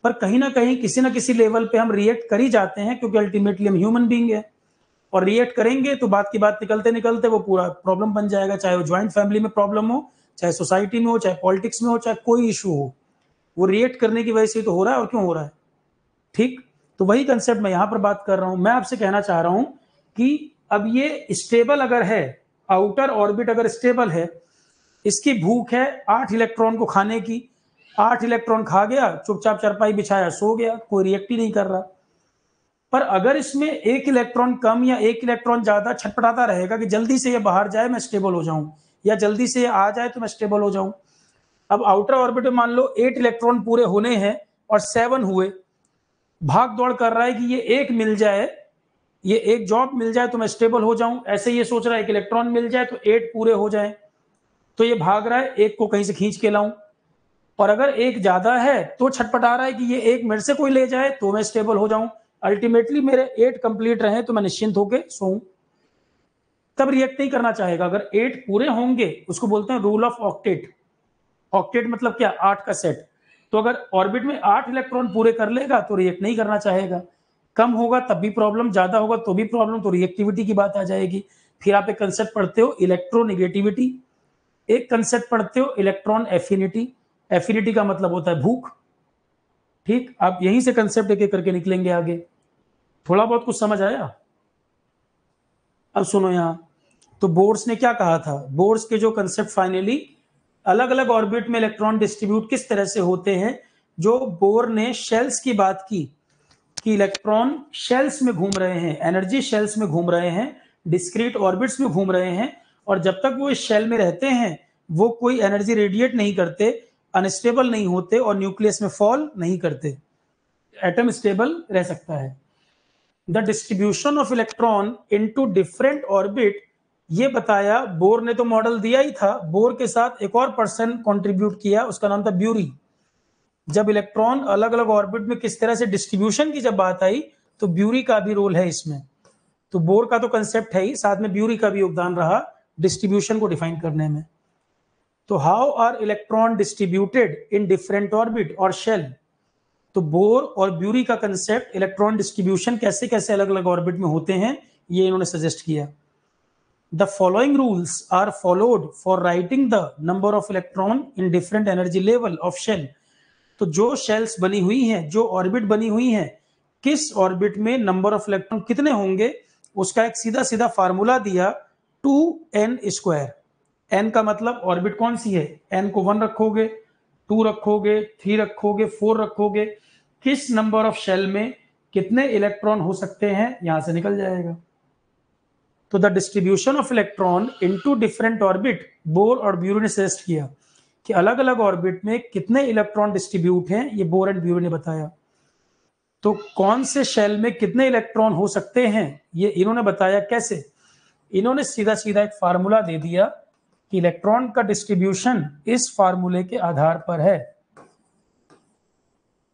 पर कहीं ना कहीं किसी ना किसी लेवल पे हम रिएक्ट कर ही जाते हैं, क्योंकि अल्टीमेटली हम ह्यूमन बीइंग है। और रिएक्ट करेंगे तो बात की बात निकलते निकलते वो पूरा प्रॉब्लम बन जाएगा। चाहे वो ज्वाइंट फैमिली में प्रॉब्लम हो, चाहे सोसाइटी में हो, चाहे पॉलिटिक्स में हो, चाहे कोई इशू हो, वो रिएक्ट करने की वजह से तो हो रहा है। और क्यों हो रहा है? ठीक। तो वही कंसेप्ट मैं यहां पर बात कर रहा हूं। मैं आपसे कहना चाह रहा हूं कि अब ये स्टेबल अगर है, आउटर ऑर्बिट अगर स्टेबल है, इसकी भूख है 8 इलेक्ट्रॉन को खाने की। 8 इलेक्ट्रॉन खा गया, चुपचाप चारपाई बिछाया सो गया, कोई रिएक्ट ही नहीं कर रहा। पर अगर इसमें 1 इलेक्ट्रॉन कम या 1 इलेक्ट्रॉन ज्यादा छटपटाता रहेगा कि जल्दी से ये बाहर जाए मैं स्टेबल हो जाऊं, या जल्दी से ये आ जाए तो मैं स्टेबल हो जाऊं। अब आउटर ऑर्बिट में मान लो 8 इलेक्ट्रॉन पूरे होने हैं और 7 हुए, भाग दौड़ कर रहा है कि ये एक मिल जाए, ये एक जॉब मिल जाए तो मैं स्टेबल हो जाऊं। ऐसे ये सोच रहा है कि इलेक्ट्रॉन मिल जाए तो 8 पूरे हो जाए, तो ये भाग रहा है एक को कहीं से खींच के लाऊं। और अगर एक ज्यादा है तो छटपटा रहा है कि ये एक मेरे से कोई ले जाए तो मैं स्टेबल हो जाऊं। अल्टीमेटली मेरे 8 कंप्लीट रहे तो मैं निश्चिंत होकर सोऊं। तब रिएक्ट नहीं करना चाहेगा। अगर 8 पूरे होंगे, उसको बोलते हैं रूल ऑफ ऑक्टेट। ऑक्टेट मतलब क्या? 8 का सेट। तो अगर ऑर्बिट में 8 इलेक्ट्रॉन पूरे कर लेगा तो रिएक्ट नहीं करना चाहेगा। कम होगा तब भी प्रॉब्लम, ज्यादा होगा तो भी प्रॉब्लम, तो रिएक्टिविटी की बात आ जाएगी। फिर आप एक कंसेप्ट पढ़ते हो इलेक्ट्रोनिगेटिविटी, एक कंसेप्ट पढ़ते हो इलेक्ट्रॉन एफिनिटी। एफिनिटी का मतलब होता है भूख। ठीक, आप यहीं से कंसेप्ट एक एक करके निकलेंगे आगे। थोड़ा बहुत कुछ समझ आया? अब सुनो यहां, तो बोर्ड्स ने क्या कहा था? बोर्ड्स के जो कंसेप्ट फाइनली अलग अलग ऑर्बिट में इलेक्ट्रॉन डिस्ट्रीब्यूट किस तरह से होते हैं, जो बोर ने शेल्स की बात की कि इलेक्ट्रॉन शेल्स में घूम रहे हैं, एनर्जी शेल्स में घूम रहे हैं, डिस्क्रीट ऑर्बिट्स में घूम रहे हैं, और जब तक वो इस शेल में रहते हैं वो कोई एनर्जी रेडिएट नहीं करते, अनस्टेबल नहीं होते और न्यूक्लियस में फॉल नहीं करते, एटम स्टेबल रह सकता है। The distribution of electron into different orbit, ये बताया बोर ने, तो मॉडल दिया ही था, बोर के साथ एक और पर्सन कंट्रीब्यूट किया, उसका नाम था ब्यूरी। जब इलेक्ट्रॉन अलग अलग ऑर्बिट में किस तरह से डिस्ट्रीब्यूशन की जब बात आई तो ब्यूरी का भी रोल है इसमें। तो बोर का तो कंसेप्ट है ही, साथ में ब्यूरी का भी योगदान रहा डिस्ट्रीब्यूशन को डिफाइन करने में। तो how are electron distributed in different orbit और शेल, तो बोर और ब्यूरी का कंसेप्ट इलेक्ट्रॉन डिस्ट्रीब्यूशन कैसे कैसे अलग अलग ऑर्बिट में होते हैं ये इन्होंने सजेस्ट किया। The following rules are followed for writing the number of electron in different energy level of shell, तो जो शेल्स बनी हुई हैं, जो ऑर्बिट बनी हुई हैं, किस ऑर्बिट में नंबर ऑफ इलेक्ट्रॉन कितने होंगे, उसका एक सीधा सीधा फार्मूला दिया 2n²। n का मतलब ऑर्बिट कौन सी है, n को 1 रखोगे, 2 रखोगे, 3 रखोगे, 4 रखोगे, किस नंबर ऑफ शेल में कितने इलेक्ट्रॉन हो सकते हैं यहां से निकल जाएगा। तो the distribution of electron into different orbit, bore और ब्यूरी ने सजेस्ट किया कि अलग अलग ऑर्बिट में कितने इलेक्ट्रॉन डिस्ट्रीब्यूट हैं, ये बोर एंड ब्यूरी ने बताया। तो कौन से शेल में कितने इलेक्ट्रॉन हो सकते हैं ये इन्होंने बताया। कैसे, इन्होंने सीधा सीधा एक फार्मूला दे दिया कि इलेक्ट्रॉन का डिस्ट्रीब्यूशन इस फार्मूले के आधार पर है,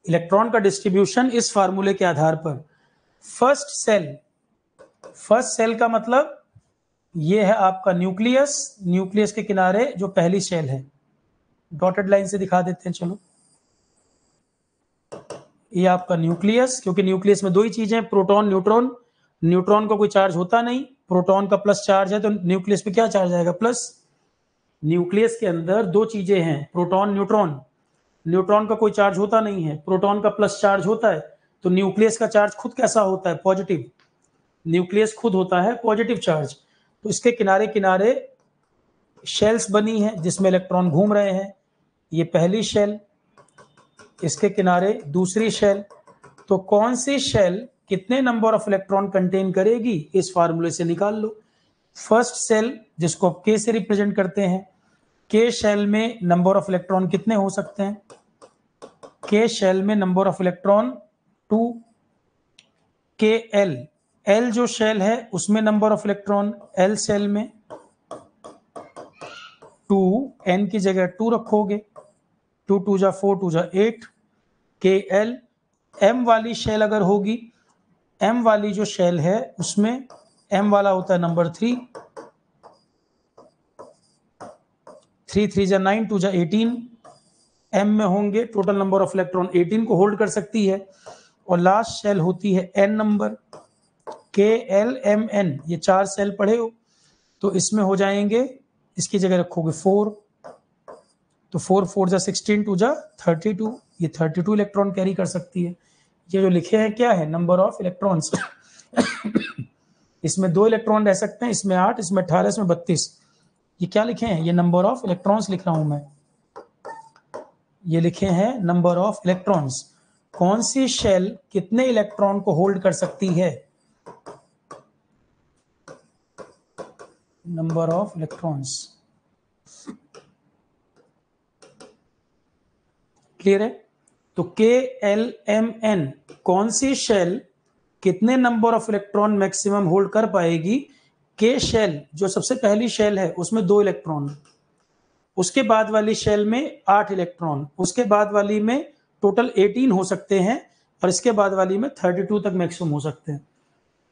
इलेक्ट्रॉन का डिस्ट्रीब्यूशन इस फार्मूले के आधार पर। फर्स्ट सेल का मतलब ये है आपका न्यूक्लियस, न्यूक्लियस के किनारे जो पहली शेल है, डॉटेड लाइन से दिखा देते हैं, चलो ये आपका न्यूक्लियस, क्योंकि न्यूक्लियस में दो ही चीजें, प्रोटॉन न्यूट्रॉन। न्यूट्रॉन का कोई चार्ज होता नहीं, प्रोटॉन का प्लस चार्ज है, तो न्यूक्लियस पे क्या चार्ज आएगा, प्लस। न्यूक्लियस के अंदर दो चीजें हैं, प्रोटॉन न्यूट्रॉन। न्यूट्रॉन का कोई चार्ज होता नहीं है, प्रोटॉन का प्लस चार्ज होता है, तो न्यूक्लियस का चार्ज खुद कैसा होता है, पॉजिटिव। न्यूक्लियस खुद होता है पॉजिटिव चार्ज। तो इसके किनारे किनारे शेल्स बनी है जिसमें इलेक्ट्रॉन घूम रहे हैं, ये पहली शेल, इसके किनारे दूसरी शेल। तो कौन सी शेल कितने नंबर ऑफ इलेक्ट्रॉन कंटेन करेगी इस फार्मूले से निकाल लो। फर्स्ट सेल जिसको आप के से रिप्रेजेंट करते हैं, के शेल में नंबर ऑफ इलेक्ट्रॉन कितने हो सकते हैं, के शेल में नंबर ऑफ इलेक्ट्रॉन 2। के एल जो शेल है उसमें number of electron, L shell में 2, n की जगह 2 रखोगे, 2 2 जा 4 2 जा 8। के एल एम वाली शेल अगर होगी, एम वाली जो शेल है उसमें एम वाला होता है नंबर 3, 3 3 जा 9 2 जा 18, एम में होंगे, टोटल नंबर ऑफ इलेक्ट्रॉन 18 को होल्ड कर सकती है। और लास्ट शेल होती है एन नंबर, के एल एम एन, ये 4 सेल पढ़े हो, तो इसमें हो जाएंगे, इसकी जगह रखोगे 4, तो 4 4 जा 16 2 जा 32, ये 32 इलेक्ट्रॉन कैरी कर सकती है। ये जो लिखे हैं क्या है, नंबर ऑफ इलेक्ट्रॉन्स। इसमें 2 इलेक्ट्रॉन रह सकते हैं, इसमें 8, इसमें 18, इसमें 32। ये क्या लिखे हैं, ये नंबर ऑफ इलेक्ट्रॉन्स लिख रहा हूं मैं, ये लिखे हैं नंबर ऑफ इलेक्ट्रॉन्स। कौन सी शेल कितने इलेक्ट्रॉन को होल्ड कर सकती है, नंबर ऑफ इलेक्ट्रॉन्स। क्लियर है। तो के एल एम एन, कौन सी शेल कितने number of electron maximum hold कर पाएगी। के शेल जो सबसे पहली शेल है उसमें 2 इलेक्ट्रॉन, उसके बाद वाली शेल में 8 इलेक्ट्रॉन, उसके बाद वाली में टोटल 18 हो सकते हैं, और इसके बाद वाली में 32 तक मैक्सिमम हो सकते हैं।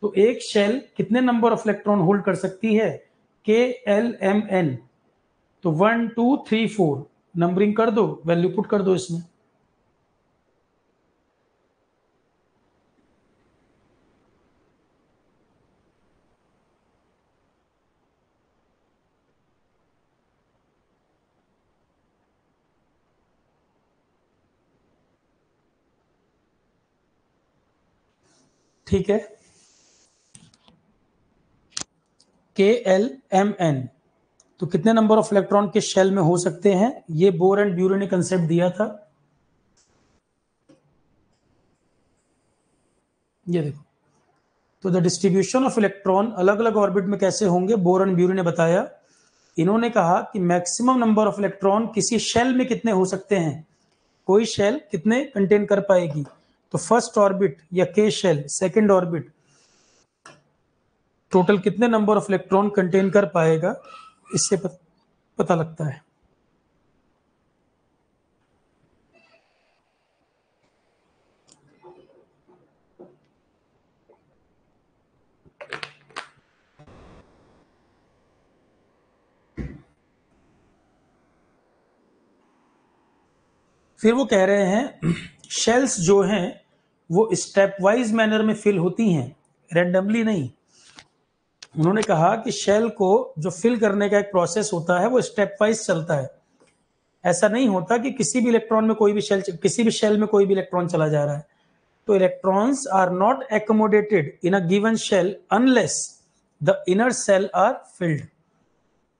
तो एक शेल कितने नंबर ऑफ इलेक्ट्रॉन होल्ड कर सकती है, के एल एम एन। तो 1 2 3 4 नंबरिंग कर दो, वैल्यू पुट कर दो इसमें। ठीक है, के एल एम एन, तो कितने नंबर ऑफ इलेक्ट्रॉन के शेल में हो सकते हैं, ये बोर एंड ब्यूरी ने कंसेप्ट दिया था। ये देखो, तो द डिस्ट्रीब्यूशन ऑफ इलेक्ट्रॉन अलग अलग ऑर्बिट में कैसे होंगे, बोर एंड ब्यूरी ने बताया। इन्होंने कहा कि मैक्सिमम नंबर ऑफ इलेक्ट्रॉन किसी शेल में कितने हो सकते हैं, कोई शेल कितने कंटेन कर पाएगी। तो फर्स्ट ऑर्बिट या के शेल, सेकंड ऑर्बिट, टोटल कितने नंबर ऑफ इलेक्ट्रॉन कंटेन कर पाएगा, इससे पता लगता है। फिर वो कह रहे हैं शेल्स जो हैं वो स्टेप वाइज मैनर में फिल होती हैं, रैंडमली नहीं। उन्होंने कहा कि शेल को जो फिल करने का एक प्रोसेस होता है वो स्टेप वाइज चलता है। ऐसा नहीं होता कि किसी भी इलेक्ट्रॉन में कोई भी किसी भी शेल में कोई भी इलेक्ट्रॉन चला जा रहा है। तो electrons are not accommodated in a given shell unless the inner shell are filled.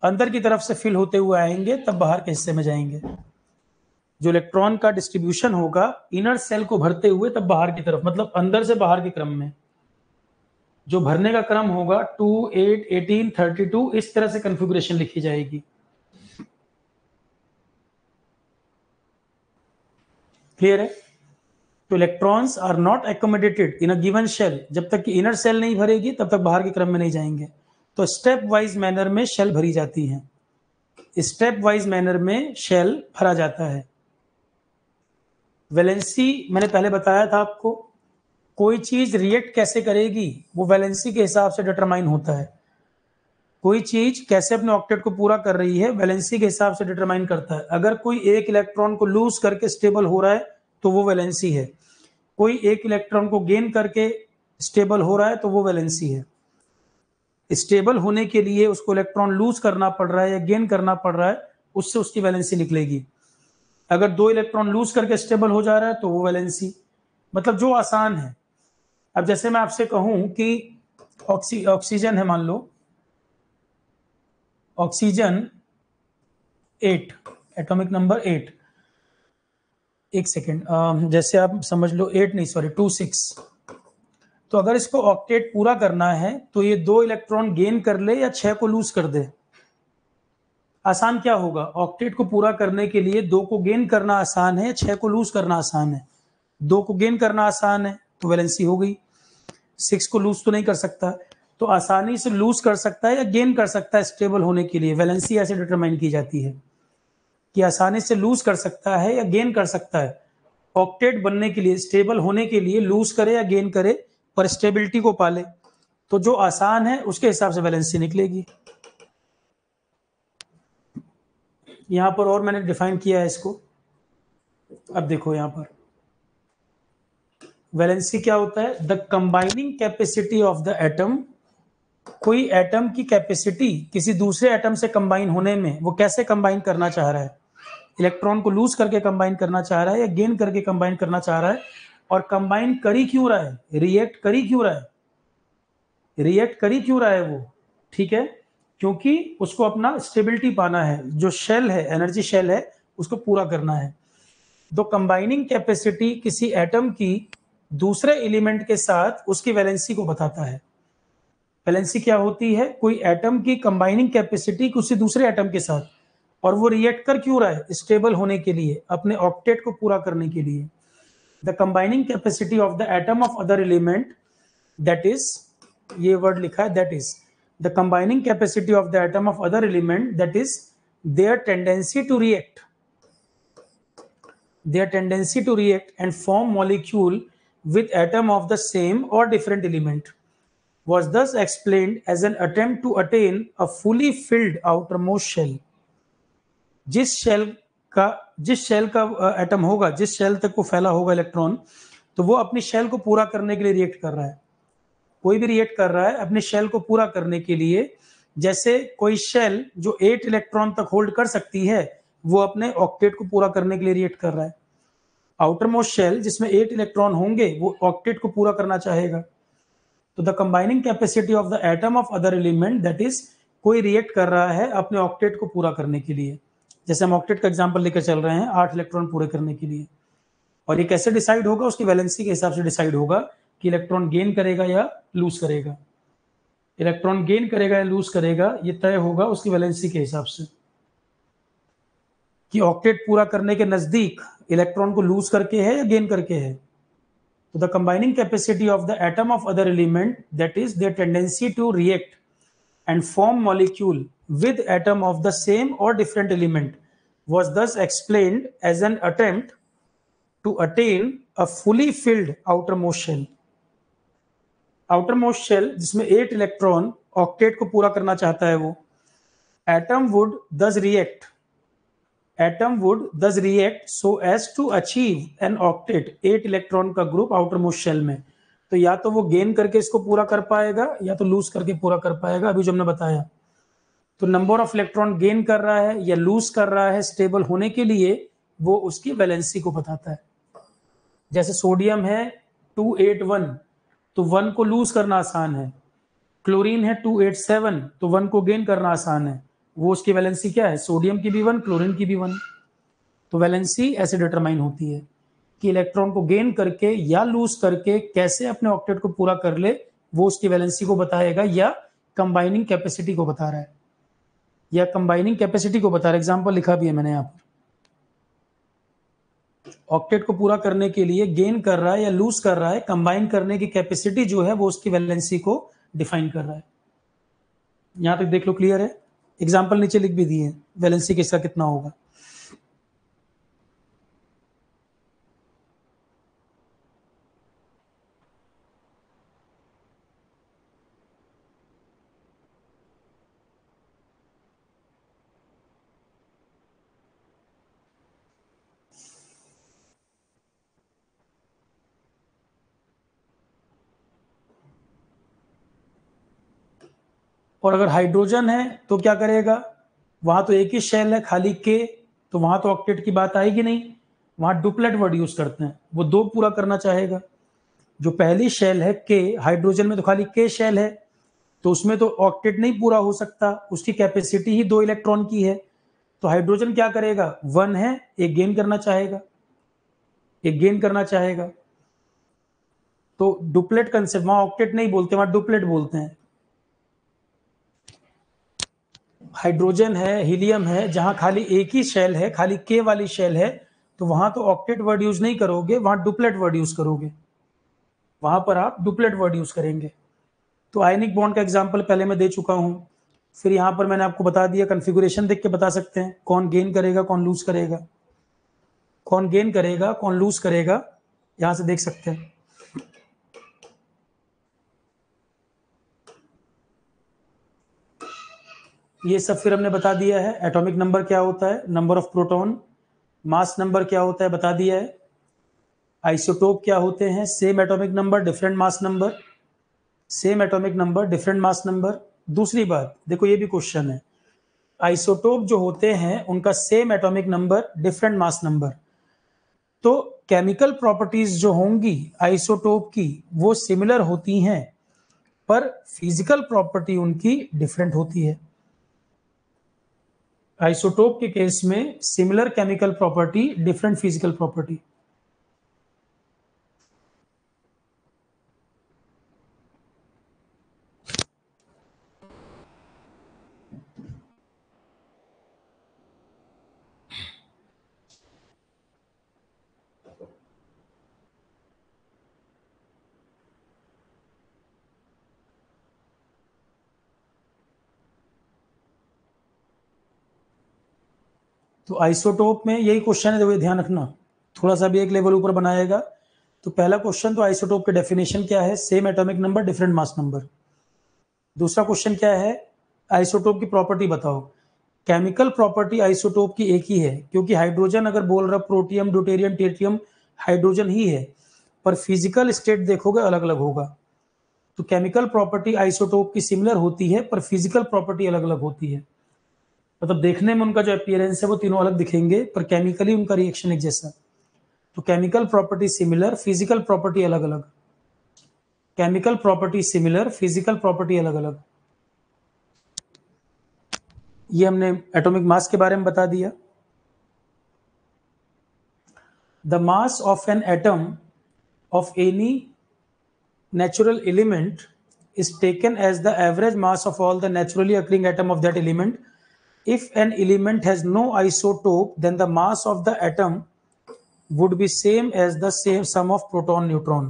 अंदर की तरफ से फिल होते हुए आएंगे तब बाहर के हिस्से में जाएंगे। जो इलेक्ट्रॉन का डिस्ट्रीब्यूशन होगा इनर सेल को भरते हुए तब बाहर की तरफ, मतलब अंदर से बाहर के क्रम में जो भरने का क्रम होगा 2, 8, 18, 32 इस तरह से कॉन्फ़िगरेशन लिखी जाएगी। क्लियर है? तो electrons are not accommodated in a given shell, जब तक कि इनर सेल नहीं भरेगी तब तक बाहर के क्रम में नहीं जाएंगे। तो स्टेप वाइज मैनर में शेल भरी जाती हैं, स्टेप वाइज मैनर में शेल भरा जाता है। वैलेंसी मैंने पहले बताया था आपको, कोई चीज रिएक्ट कैसे करेगी वो वैलेंसी के हिसाब से डिटरमाइन होता है। कोई चीज कैसे अपने ऑक्टेट को पूरा कर रही है वैलेंसी के हिसाब से डिटरमाइन करता है। अगर कोई एक इलेक्ट्रॉन को लूज करके स्टेबल हो रहा है तो वो वैलेंसी है, कोई एक इलेक्ट्रॉन को गेन करके स्टेबल हो रहा है तो वो वैलेंसी है। स्टेबल होने के लिए उसको इलेक्ट्रॉन लूज करना पड़ रहा है या गेन करना पड़ रहा है, उससे उसकी वैलेंसी निकलेगी। अगर दो इलेक्ट्रॉन लूज करके स्टेबल हो जा रहा है तो वो वैलेंसी, मतलब जो आसान है। अब जैसे मैं आपसे कहूं कि ऑक्सीजन है, मान लो ऑक्सीजन 8, एटॉमिक नंबर 8, एक सेकेंड, जैसे आप समझ लो 8 नहीं सॉरी 26। तो अगर इसको ऑक्टेट पूरा करना है तो ये 2 इलेक्ट्रॉन गेन कर ले या 6 को लूज कर दे। आसान क्या होगा, ऑक्टेट को पूरा करने के लिए 2 को गेन करना आसान है, 6 को लूज करना आसान है। 2 को गेन करना आसान है तो वैलेंसी हो गई, 6 को लूज तो नहीं कर सकता, तो आसानी से लूज कर सकता है या गेन कर सकता है स्टेबल होने के लिए। वैलेंसी ऐसे डिटरमाइन की जाती है कि आसानी से लूज कर सकता है या गेन कर सकता है। ऑक्टेट बनने के लिए, स्टेबल होने के लिए लूज करे या गेन करे पर स्टेबिलिटी को पाले, तो जो आसान है उसके हिसाब से वैलेंसी निकलेगी। यहां पर और मैंने डिफाइन किया है इसको। अब देखो यहां पर वैलेंसी क्या होता है, the combining capacity of the atom. कोई एटम की कैपेसिटी किसी दूसरे एटम से कंबाइन होने में, वो कैसे कंबाइन करना चाह रहा है, इलेक्ट्रॉन को लूज करके कंबाइन करना चाह रहा है या गेन करके कंबाइन करना चाह रहा है, और कंबाइन करी क्यों रहा है, रिएक्ट करी क्यों रहा है, रिएक्ट करी क्यों रहा है वो, ठीक है, क्योंकि उसको अपना स्टेबिलिटी पाना है, जो शेल है, एनर्जी शेल है, उसको पूरा करना है। तो कंबाइनिंग कैपेसिटी किसी एटम की दूसरे एलिमेंट के साथ उसकी वैलेंसी को बताता है। वैलेंसी क्या होती है, कोई एटम की कंबाइनिंग कैपेसिटी किसी दूसरे एटम के साथ, और वो रिएक्ट कर क्यों रहा है, स्टेबल होने के लिए, अपने ऑक्टेट को पूरा करने के लिए। The combining capacity of the atom of other element, that is, ये वर्ड लिखा है, that is the combining capacity of the atom of other element, that is their tendency to react, their tendency to react and form molecule with atom of the same or different element was thus explained as an attempt to attain a fully filled outermost shell। जिस shell का atom होगा, जिस shell तक वो फैला होगा electron, तो वो अपनी शेल को पूरा करने के लिए रिएक्ट कर रहा है। कोई भी रिएक्ट कर रहा है अपनी शेल को पूरा करने के लिए। जैसे कोई शेल जो 8 इलेक्ट्रॉन तक होल्ड कर सकती है, वो अपने ऑक्टेट को पूरा करने के लिए रिएक्ट कर रहा है। आउटर मोस्ट शेल जिसमें 8 इलेक्ट्रॉन होंगे वो ऑक्टेट को पूरा करना चाहेगा। तो the combining capacity of the atom of other element, that is कोई रिएक्ट कर रहा है अपने ऑक्टेट को पूरा करने के लिए। जैसे हम ऑक्टेट का एग्जांपल लेकर चल रहे हैं 8 इलेक्ट्रॉन पूरे करने के लिए। और ये कैसे डिसाइड होगा, उसकी वैलेंसी के हिसाब से डिसाइड होगा कि इलेक्ट्रॉन गेन करेगा या लूज करेगा। इलेक्ट्रॉन गेन करेगा या लूज करेगा ये तय होगा उसकी वैलेंसी के हिसाब से, कि ऑक्टेट पूरा करने के नजदीक इलेक्ट्रॉन को लूज करके है या गेन करके है। तो the combining capacity of the atom of other element, that is their tendency to react and form molecule with atom of the same or different element, was thus explained as an attempt to attain a fully filled outermost shell. outermost shell जिसमें 8 electron octet को पूरा करना चाहता है वो atom would thus react so as to achieve an octet 8 electron का group outermost shell में। तो या तो वो गेन करके इसको पूरा कर पाएगा या तो लूज करके पूरा कर पाएगा, अभी जो हमने बताया। तो नंबर ऑफ इलेक्ट्रॉन गेन कर रहा है या लूज कर रहा है स्टेबल होने के लिए, वो उसकी वैलेंसी को बताता है। जैसे सोडियम है 281, तो 1 को लूज करना आसान है। क्लोरीन है 287, तो 1 को गेन करना आसान है। वो उसकी वैलेंसी क्या है, सोडियम की भी 1, क्लोरीन की भी 1। तो वैलेंसी ऐसे डिटरमाइन होती है कि इलेक्ट्रॉन को गेन करके या लूज करके कैसे अपने ऑक्टेट को पूरा कर ले, वो उसकी वैलेंसी को बताएगा या कंबाइनिंग कैपेसिटी को बता रहा है, या कंबाइनिंग कैपेसिटी को बता रहा है। एग्जांपल लिखा भी है मैंने यहाँ पर, ऑक्टेट को पूरा करने के लिए गेन कर रहा है या लूज कर रहा है, कंबाइन करने की कैपेसिटी जो है वो उसकी वैलेंसी को डिफाइन कर रहा है। यहां तक देख लो, क्लियर है। एग्जाम्पल नीचे लिख भी दिए, वैलेंसी किसका कितना होगा। और अगर हाइड्रोजन है तो क्या करेगा, वहां तो एक ही शेल है खाली के, तो वहां तो ऑक्टेट की बात आएगी नहीं, वहां डुप्लेट वर्ड यूज करते हैं, वो 2 पूरा करना चाहेगा। जो पहली शेल है के, हाइड्रोजन में तो खाली के शेल है, तो उसमें तो ऑक्टेट नहीं पूरा हो सकता, उसकी कैपेसिटी ही 2 इलेक्ट्रॉन की है। तो हाइड्रोजन क्या करेगा, 1 है, एक गेन करना चाहेगा। तो डुप्लेट कंसेप्ट, वहां ऑक्टेट नहीं बोलते, वहां डुप्लेट बोलते हैं। हाइड्रोजन है, हीलियम है, जहां खाली एक ही शेल है, खाली के वाली शेल है, तो वहां तो ऑक्टेट वर्ड यूज नहीं करोगे, वहां डुप्लेट वर्ड यूज करोगे, वहां पर आप डुप्लेट वर्ड यूज करेंगे। तो आयनिक बॉन्ड का एग्जांपल पहले मैं दे चुका हूं, फिर यहां पर मैंने आपको बता दिया, कॉन्फ़िगरेशन देख के बता सकते हैं कौन गेन करेगा कौन लूज करेगा, कौन गेन करेगा कौन लूज करेगा, यहां से देख सकते हैं। ये सब फिर हमने बता दिया है। एटॉमिक नंबर क्या होता है, number of proton, mass number क्या होता है बता दिया है। आइसोटोप क्या होते हैं, same atomic number different mass number, same atomic number different mass number. दूसरी बात देखो, ये भी क्वेश्चन है, आइसोटोप जो होते हैं उनका same atomic number different mass number, तो केमिकल प्रॉपर्टीज जो होंगी आइसोटोप की वो सिमिलर होती हैं, पर फिजिकल प्रॉपर्टी उनकी डिफरेंट होती है। आइसोटोप के केस में similar chemical property, different physical property. तो आइसोटोप में यही क्वेश्चन है, देखो ध्यान रखना, थोड़ा सा भी एक लेवल ऊपर बनाएगा। तो पहला क्वेश्चन तो आइसोटोप के डेफिनेशन क्या है, same atomic number different mass number. दूसरा क्वेश्चन क्या है, आइसोटोप की प्रॉपर्टी बताओ। केमिकल प्रॉपर्टी आइसोटोप की एक ही है, क्योंकि हाइड्रोजन अगर बोल रहा प्रोटियम ड्यूटेरियम ट्रिटियम हाइड्रोजन ही है, पर फिजिकल स्टेट देखोगे अलग अलग होगा। तो केमिकल प्रॉपर्टी आइसोटोप की सिमिलर होती है, पर फिजिकल प्रॉपर्टी अलग अलग होती है। मतलब देखने में उनका जो अपीयरेंस है वो तीनों अलग दिखेंगे, पर केमिकली उनका रिएक्शन एक जैसा। तो chemical property similar, physical property अलग अलग। Chemical property similar, physical property अलग अलग। ये हमने एटॉमिक मास के बारे में बता दिया। The mass of an atom of any natural element is taken as the average mass of all the naturally occurring atom of that element. If an element has no isotope, then the mass of the atom would be same as the same sum of proton neutron.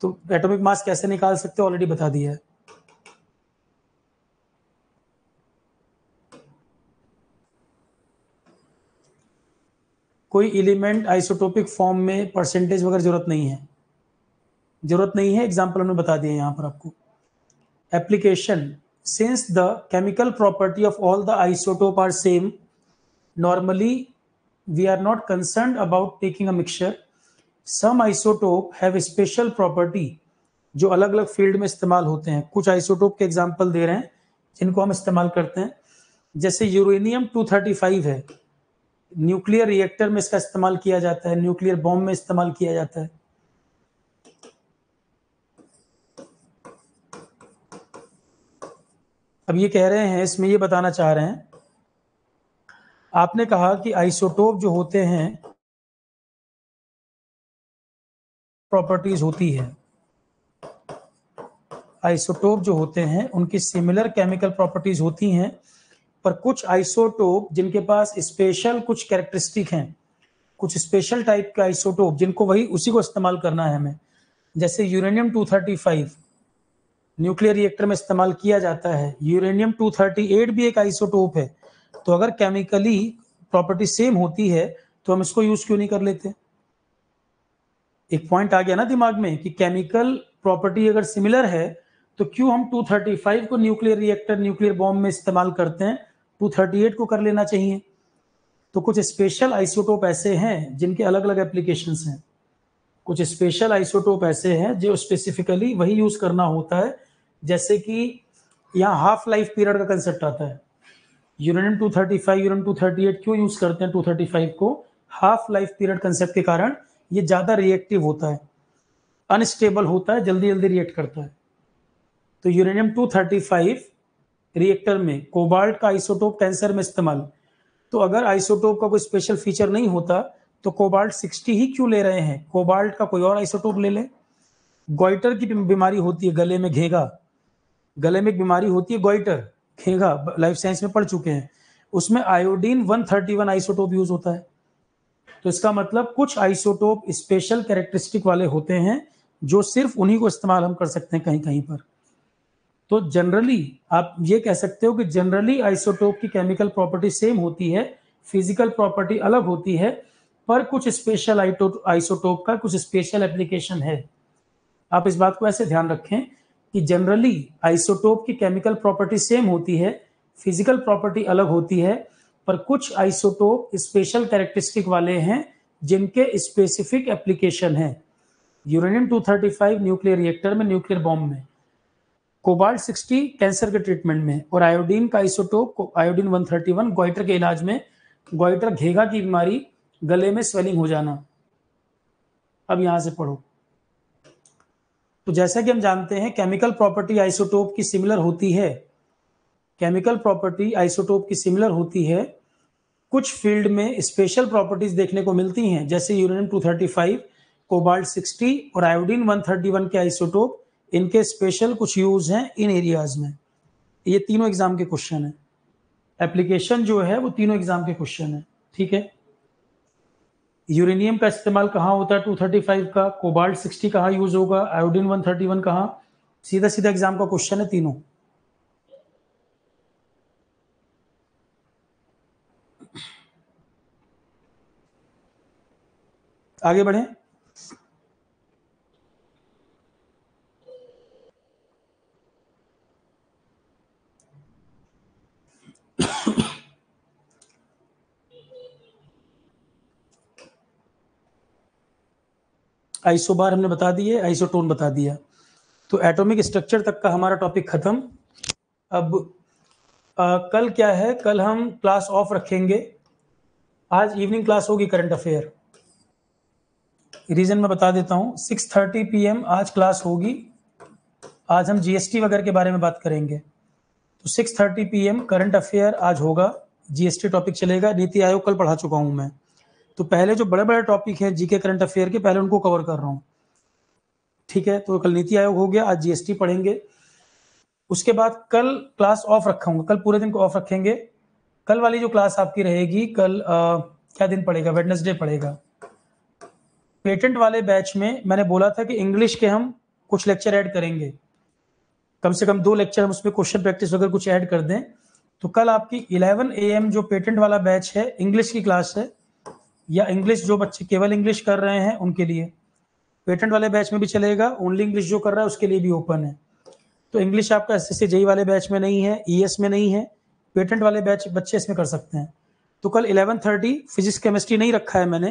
तो atomic mass कैसे निकाल सकते हो already बता दिया है. कोई element isotopic form में परसेंटेज वगैरह जरूरत नहीं है. एग्जांपल हमने बता दिया यहां पर आपको. Application. Since the chemical property of all the isotope are same, normally we are not concerned about taking a mixture. Some isotope have a special property जो अलग अलग फील्ड में इस्तेमाल होते हैं. कुछ आइसोटोप के एग्जांपल दे रहे हैं जिनको हम इस्तेमाल करते हैं. जैसे यूरेनियम 235 है, न्यूक्लियर रिएक्टर में इसका इस्तेमाल किया जाता है, न्यूक्लियर बॉम्ब में इस्तेमाल किया जाता है. अब ये कह रहे हैं, इसमें ये बताना चाह रहे हैं, आपने कहा कि आइसोटोप जो होते हैं प्रॉपर्टीज होती है, आइसोटोप जो होते हैं उनकी सिमिलर केमिकल प्रॉपर्टीज होती हैं, पर कुछ आइसोटोप जिनके पास स्पेशल कुछ कैरेक्टरिस्टिक हैं, कुछ स्पेशल टाइप के आइसोटोप जिनको वही उसी को इस्तेमाल करना है हमें. जैसे यूरेनियम 235 न्यूक्लियर रिएक्टर में इस्तेमाल किया जाता है. यूरेनियम 238 भी एक आइसोटोप है. तो अगर केमिकली प्रॉपर्टी सेम होती है तो हम इसको यूज क्यों नहीं कर लेते. एक पॉइंट आ गया ना दिमाग में कि केमिकल प्रॉपर्टी अगर सिमिलर है तो क्यों हम 235 को न्यूक्लियर रिएक्टर न्यूक्लियर बॉम्ब में इस्तेमाल करते हैं, 238 को कर लेना चाहिए. तो कुछ स्पेशल आइसोटोप ऐसे हैं जिनके अलग अलग एप्लीकेशंस हैं. कुछ स्पेशल आइसोटोप ऐसे हैं जो स्पेसिफिकली वही यूज करना होता है. जैसे कि यहाँ हाफ लाइफ पीरियड का कंसेप्ट आता है. यूरेनियम 235 यूरेनियम 238 क्यों यूज करते हैं 235 को? हाफ लाइफ पीरियड कंसेप्ट के कारण ये ज्यादा रिएक्टिव होता है, अनस्टेबल होता है, जल्दी जल्दी रिएक्ट करता है. तो यूरेनियम 235 रिएक्टर में कोबाल्ट का आइसोटोप कैंसर में इस्तेमाल. तो अगर आइसोटोप का कोई स्पेशल फीचर नहीं होता तो कोबाल्ट 60 ही क्यों ले रहे हैं? कोबाल्ट का कोई और आइसोटोप ले लें. गोइटर की बीमारी होती है, गले में घेगा, गले में एक बीमारी होती है गोइटर, घेगा, लाइफ साइंस में पढ़ चुके हैं. उसमें आयोडीन 131 आइसोटोप यूज होता है. तो इसका मतलब कुछ आइसोटोप स्पेशल कैरेक्टरिस्टिक वाले होते हैं जो सिर्फ उन्हीं को इस्तेमाल हम कर सकते हैं कहीं कहीं पर. तो जनरली आप ये कह सकते हो कि जनरली आइसोटोप की केमिकल प्रॉपर्टी सेम होती है, फिजिकल प्रॉपर्टी अलग होती है, पर कुछ स्पेशल आइसोटोप का कुछ स्पेशल एप्लीकेशन है. आप इस बात को ऐसे ध्यान रखें कि जनरली आइसोटोप की केमिकल प्रॉपर्टी सेम होती है, फिजिकल प्रॉपर्टी अलग होती है, पर कुछ आइसोटोप स्पेशल कैरेक्टरिस्टिक वाले हैं जिनके स्पेसिफिक एप्लीकेशन है. यूरेनियम 235 न्यूक्लियर रिएक्टर में, न्यूक्लियर बॉम्ब में, कोबाल्ट 60 कैंसर के ट्रीटमेंट में, और आयोडीन का आइसोटोप आयोडीन 131 गोइटर के इलाज में. गोइटर घेगा की बीमारी, गले में स्वेलिंग हो जाना. अब यहां से पढ़ो. तो जैसा कि हम जानते हैं केमिकल प्रॉपर्टी आइसोटोप की सिमिलर होती है, केमिकल प्रॉपर्टी आइसोटोप की सिमिलर होती है. कुछ फील्ड में स्पेशल प्रॉपर्टीज देखने को मिलती हैं, जैसे यूरेनियम 235, कोबाल्ट 60 और आयोडीन 131 के आइसोटोप, इनके स्पेशल कुछ यूज हैं इन एरियाज में. ये तीनों एग्जाम के क्वेश्चन है. एप्लीकेशन जो है वो तीनों एग्जाम के क्वेश्चन है. ठीक है. यूरेनियम का इस्तेमाल कहाँ होता है 235 का, कोबाल्ट 60 कहाँ यूज होगा, आयोडीन 131 कहाँ, सीधा सीधा एग्जाम का क्वेश्चन है तीनों. आगे बढ़े. आइसोबार हमने बता दिए, आइसोटोन बता दिया. तो एटॉमिक स्ट्रक्चर तक का हमारा टॉपिक खत्म. अब कल क्या है, कल हम क्लास ऑफ रखेंगे. आज इवनिंग क्लास होगी करंट अफेयर. रीजन मैं बता देता हूँ. 6:30 PM आज क्लास होगी. आज हम जीएसटी वगैरह के बारे में बात करेंगे. तो 6:30 PM करंट अफेयर आज होगा, जीएसटी टॉपिक चलेगा. नीति आयोग कल पढ़ा चुका हूं मैं. तो पहले जो बड़े बड़े टॉपिक है जीके करंट अफेयर के, पहले उनको कवर कर रहा हूँ. ठीक है, तो कल नीति आयोग हो गया, आज जीएसटी पढ़ेंगे। उसके बाद कल क्लास ऑफ रखूंगा, कल पूरे दिन को ऑफ रखेंगे। कल वाली जो क्लास आपकी रहेगी, कल क्या दिन पड़ेगा, वेडनेसडे पड़ेगा। पेटेंट वाले बैच में मैंने बोला था कि इंग्लिश के हम कुछ लेक्चर ऐड करेंगे, कम से कम 2 लेक्चर हम उसमें क्वेश्चन प्रैक्टिस वगैरह कुछ ऐड कर दें। तो कल आपकी 11 AM जो पेटेंट वाला बैच है, इंग्लिश की क्लास है, या इंग्लिश जो बच्चे केवल इंग्लिश कर रहे हैं उनके लिए पेटेंट वाले बैच में भी चलेगा, ओनली इंग्लिश जो कर रहा है उसके लिए भी ओपन है। तो इंग्लिश आपका SSC JEE वाले बैच में नहीं है, ES में नहीं है, पेटेंट वाले बैच बच्चे इसमें कर सकते हैं। तो कल 11:30 फिजिक्स केमिस्ट्री नहीं रखा है मैंने,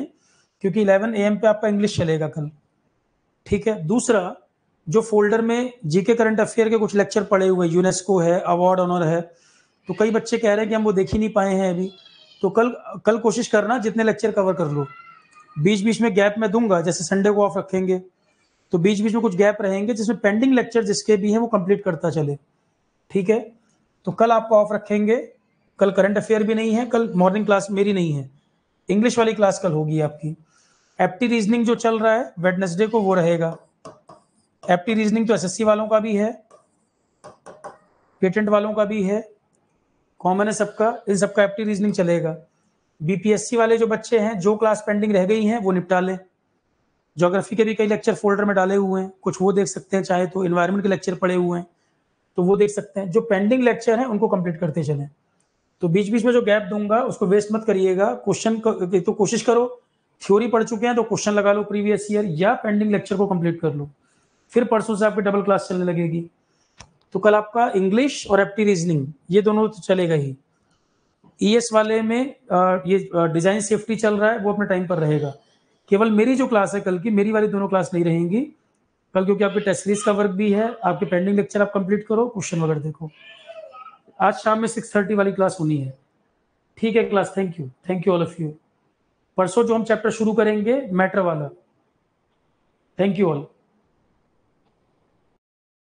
क्योंकि 11 AM पे आपका इंग्लिश चलेगा कल, ठीक है। दूसरा, जो फोल्डर में जीके करंट अफेयर के कुछ लेक्चर पड़े हुए, यूनेस्को है, अवार्ड ऑनर है, तो कई बच्चे कह रहे हैं कि हम वो देख ही नहीं पाए हैं अभी। तो कल कोशिश करना जितने लेक्चर कवर कर लो। बीच बीच में गैप मैं दूंगा, जैसे संडे को ऑफ रखेंगे तो बीच बीच में कुछ गैप रहेंगे जिसमें पेंडिंग लेक्चर जिसके भी हैं वो कंप्लीट करता चले, ठीक है। तो कल आपको ऑफ रखेंगे, कल करंट अफेयर भी नहीं है, कल मॉर्निंग क्लास मेरी नहीं है, इंग्लिश वाली क्लास कल होगी आपकी। एप्टी रीजनिंग जो चल रहा है वेडनेसडे को वो रहेगा। एप्टी रीजनिंग तो SSC वालों का भी है, पेटेंट वालों का भी है, कॉमन है सबका, इन सबका एप्टी रीजनिंग चलेगा। BPSC वाले जो बच्चे हैं, जो क्लास पेंडिंग रह गई हैं वो निपटा लें। ज्योग्राफी के भी कई लेक्चर फोल्डर में डाले हुए हैं, कुछ वो देख सकते हैं, चाहे तो इन्वायरमेंट के लेक्चर पड़े हुए हैं तो वो देख सकते हैं। जो पेंडिंग लेक्चर हैं उनको कंप्लीट करते चलें। तो बीच बीच में जो गैप दूंगा उसको वेस्ट मत करिएगा। क्वेश्चन तो कोशिश करो, थ्योरी पढ़ चुके हैं तो क्वेश्चन लगा लो प्रीवियस ईयर, या पेंडिंग लेक्चर को कंप्लीट कर लो, फिर परसों से आपकी डबल क्लास चलने लगेगी। तो कल आपका इंग्लिश और एप्टी रीजनिंग ये दोनों तो चलेगा ही। ES वाले में ये डिजाइन सेफ्टी चल रहा है, वो अपने टाइम पर रहेगा। केवल मेरी जो क्लास है कल की, मेरी वाली दोनों क्लास नहीं रहेंगी कल, क्योंकि आपके टेस्ट सीरीज का वर्क भी है, आपके पेंडिंग लेक्चर आप कंप्लीट करो, क्वेश्चन वगैरह देखो। आज शाम में 6:30 वाली क्लास होनी है, ठीक है class. Thank you all of you. परसों जो हम चैप्टर शुरू करेंगे मैटर वाला। Thank you all.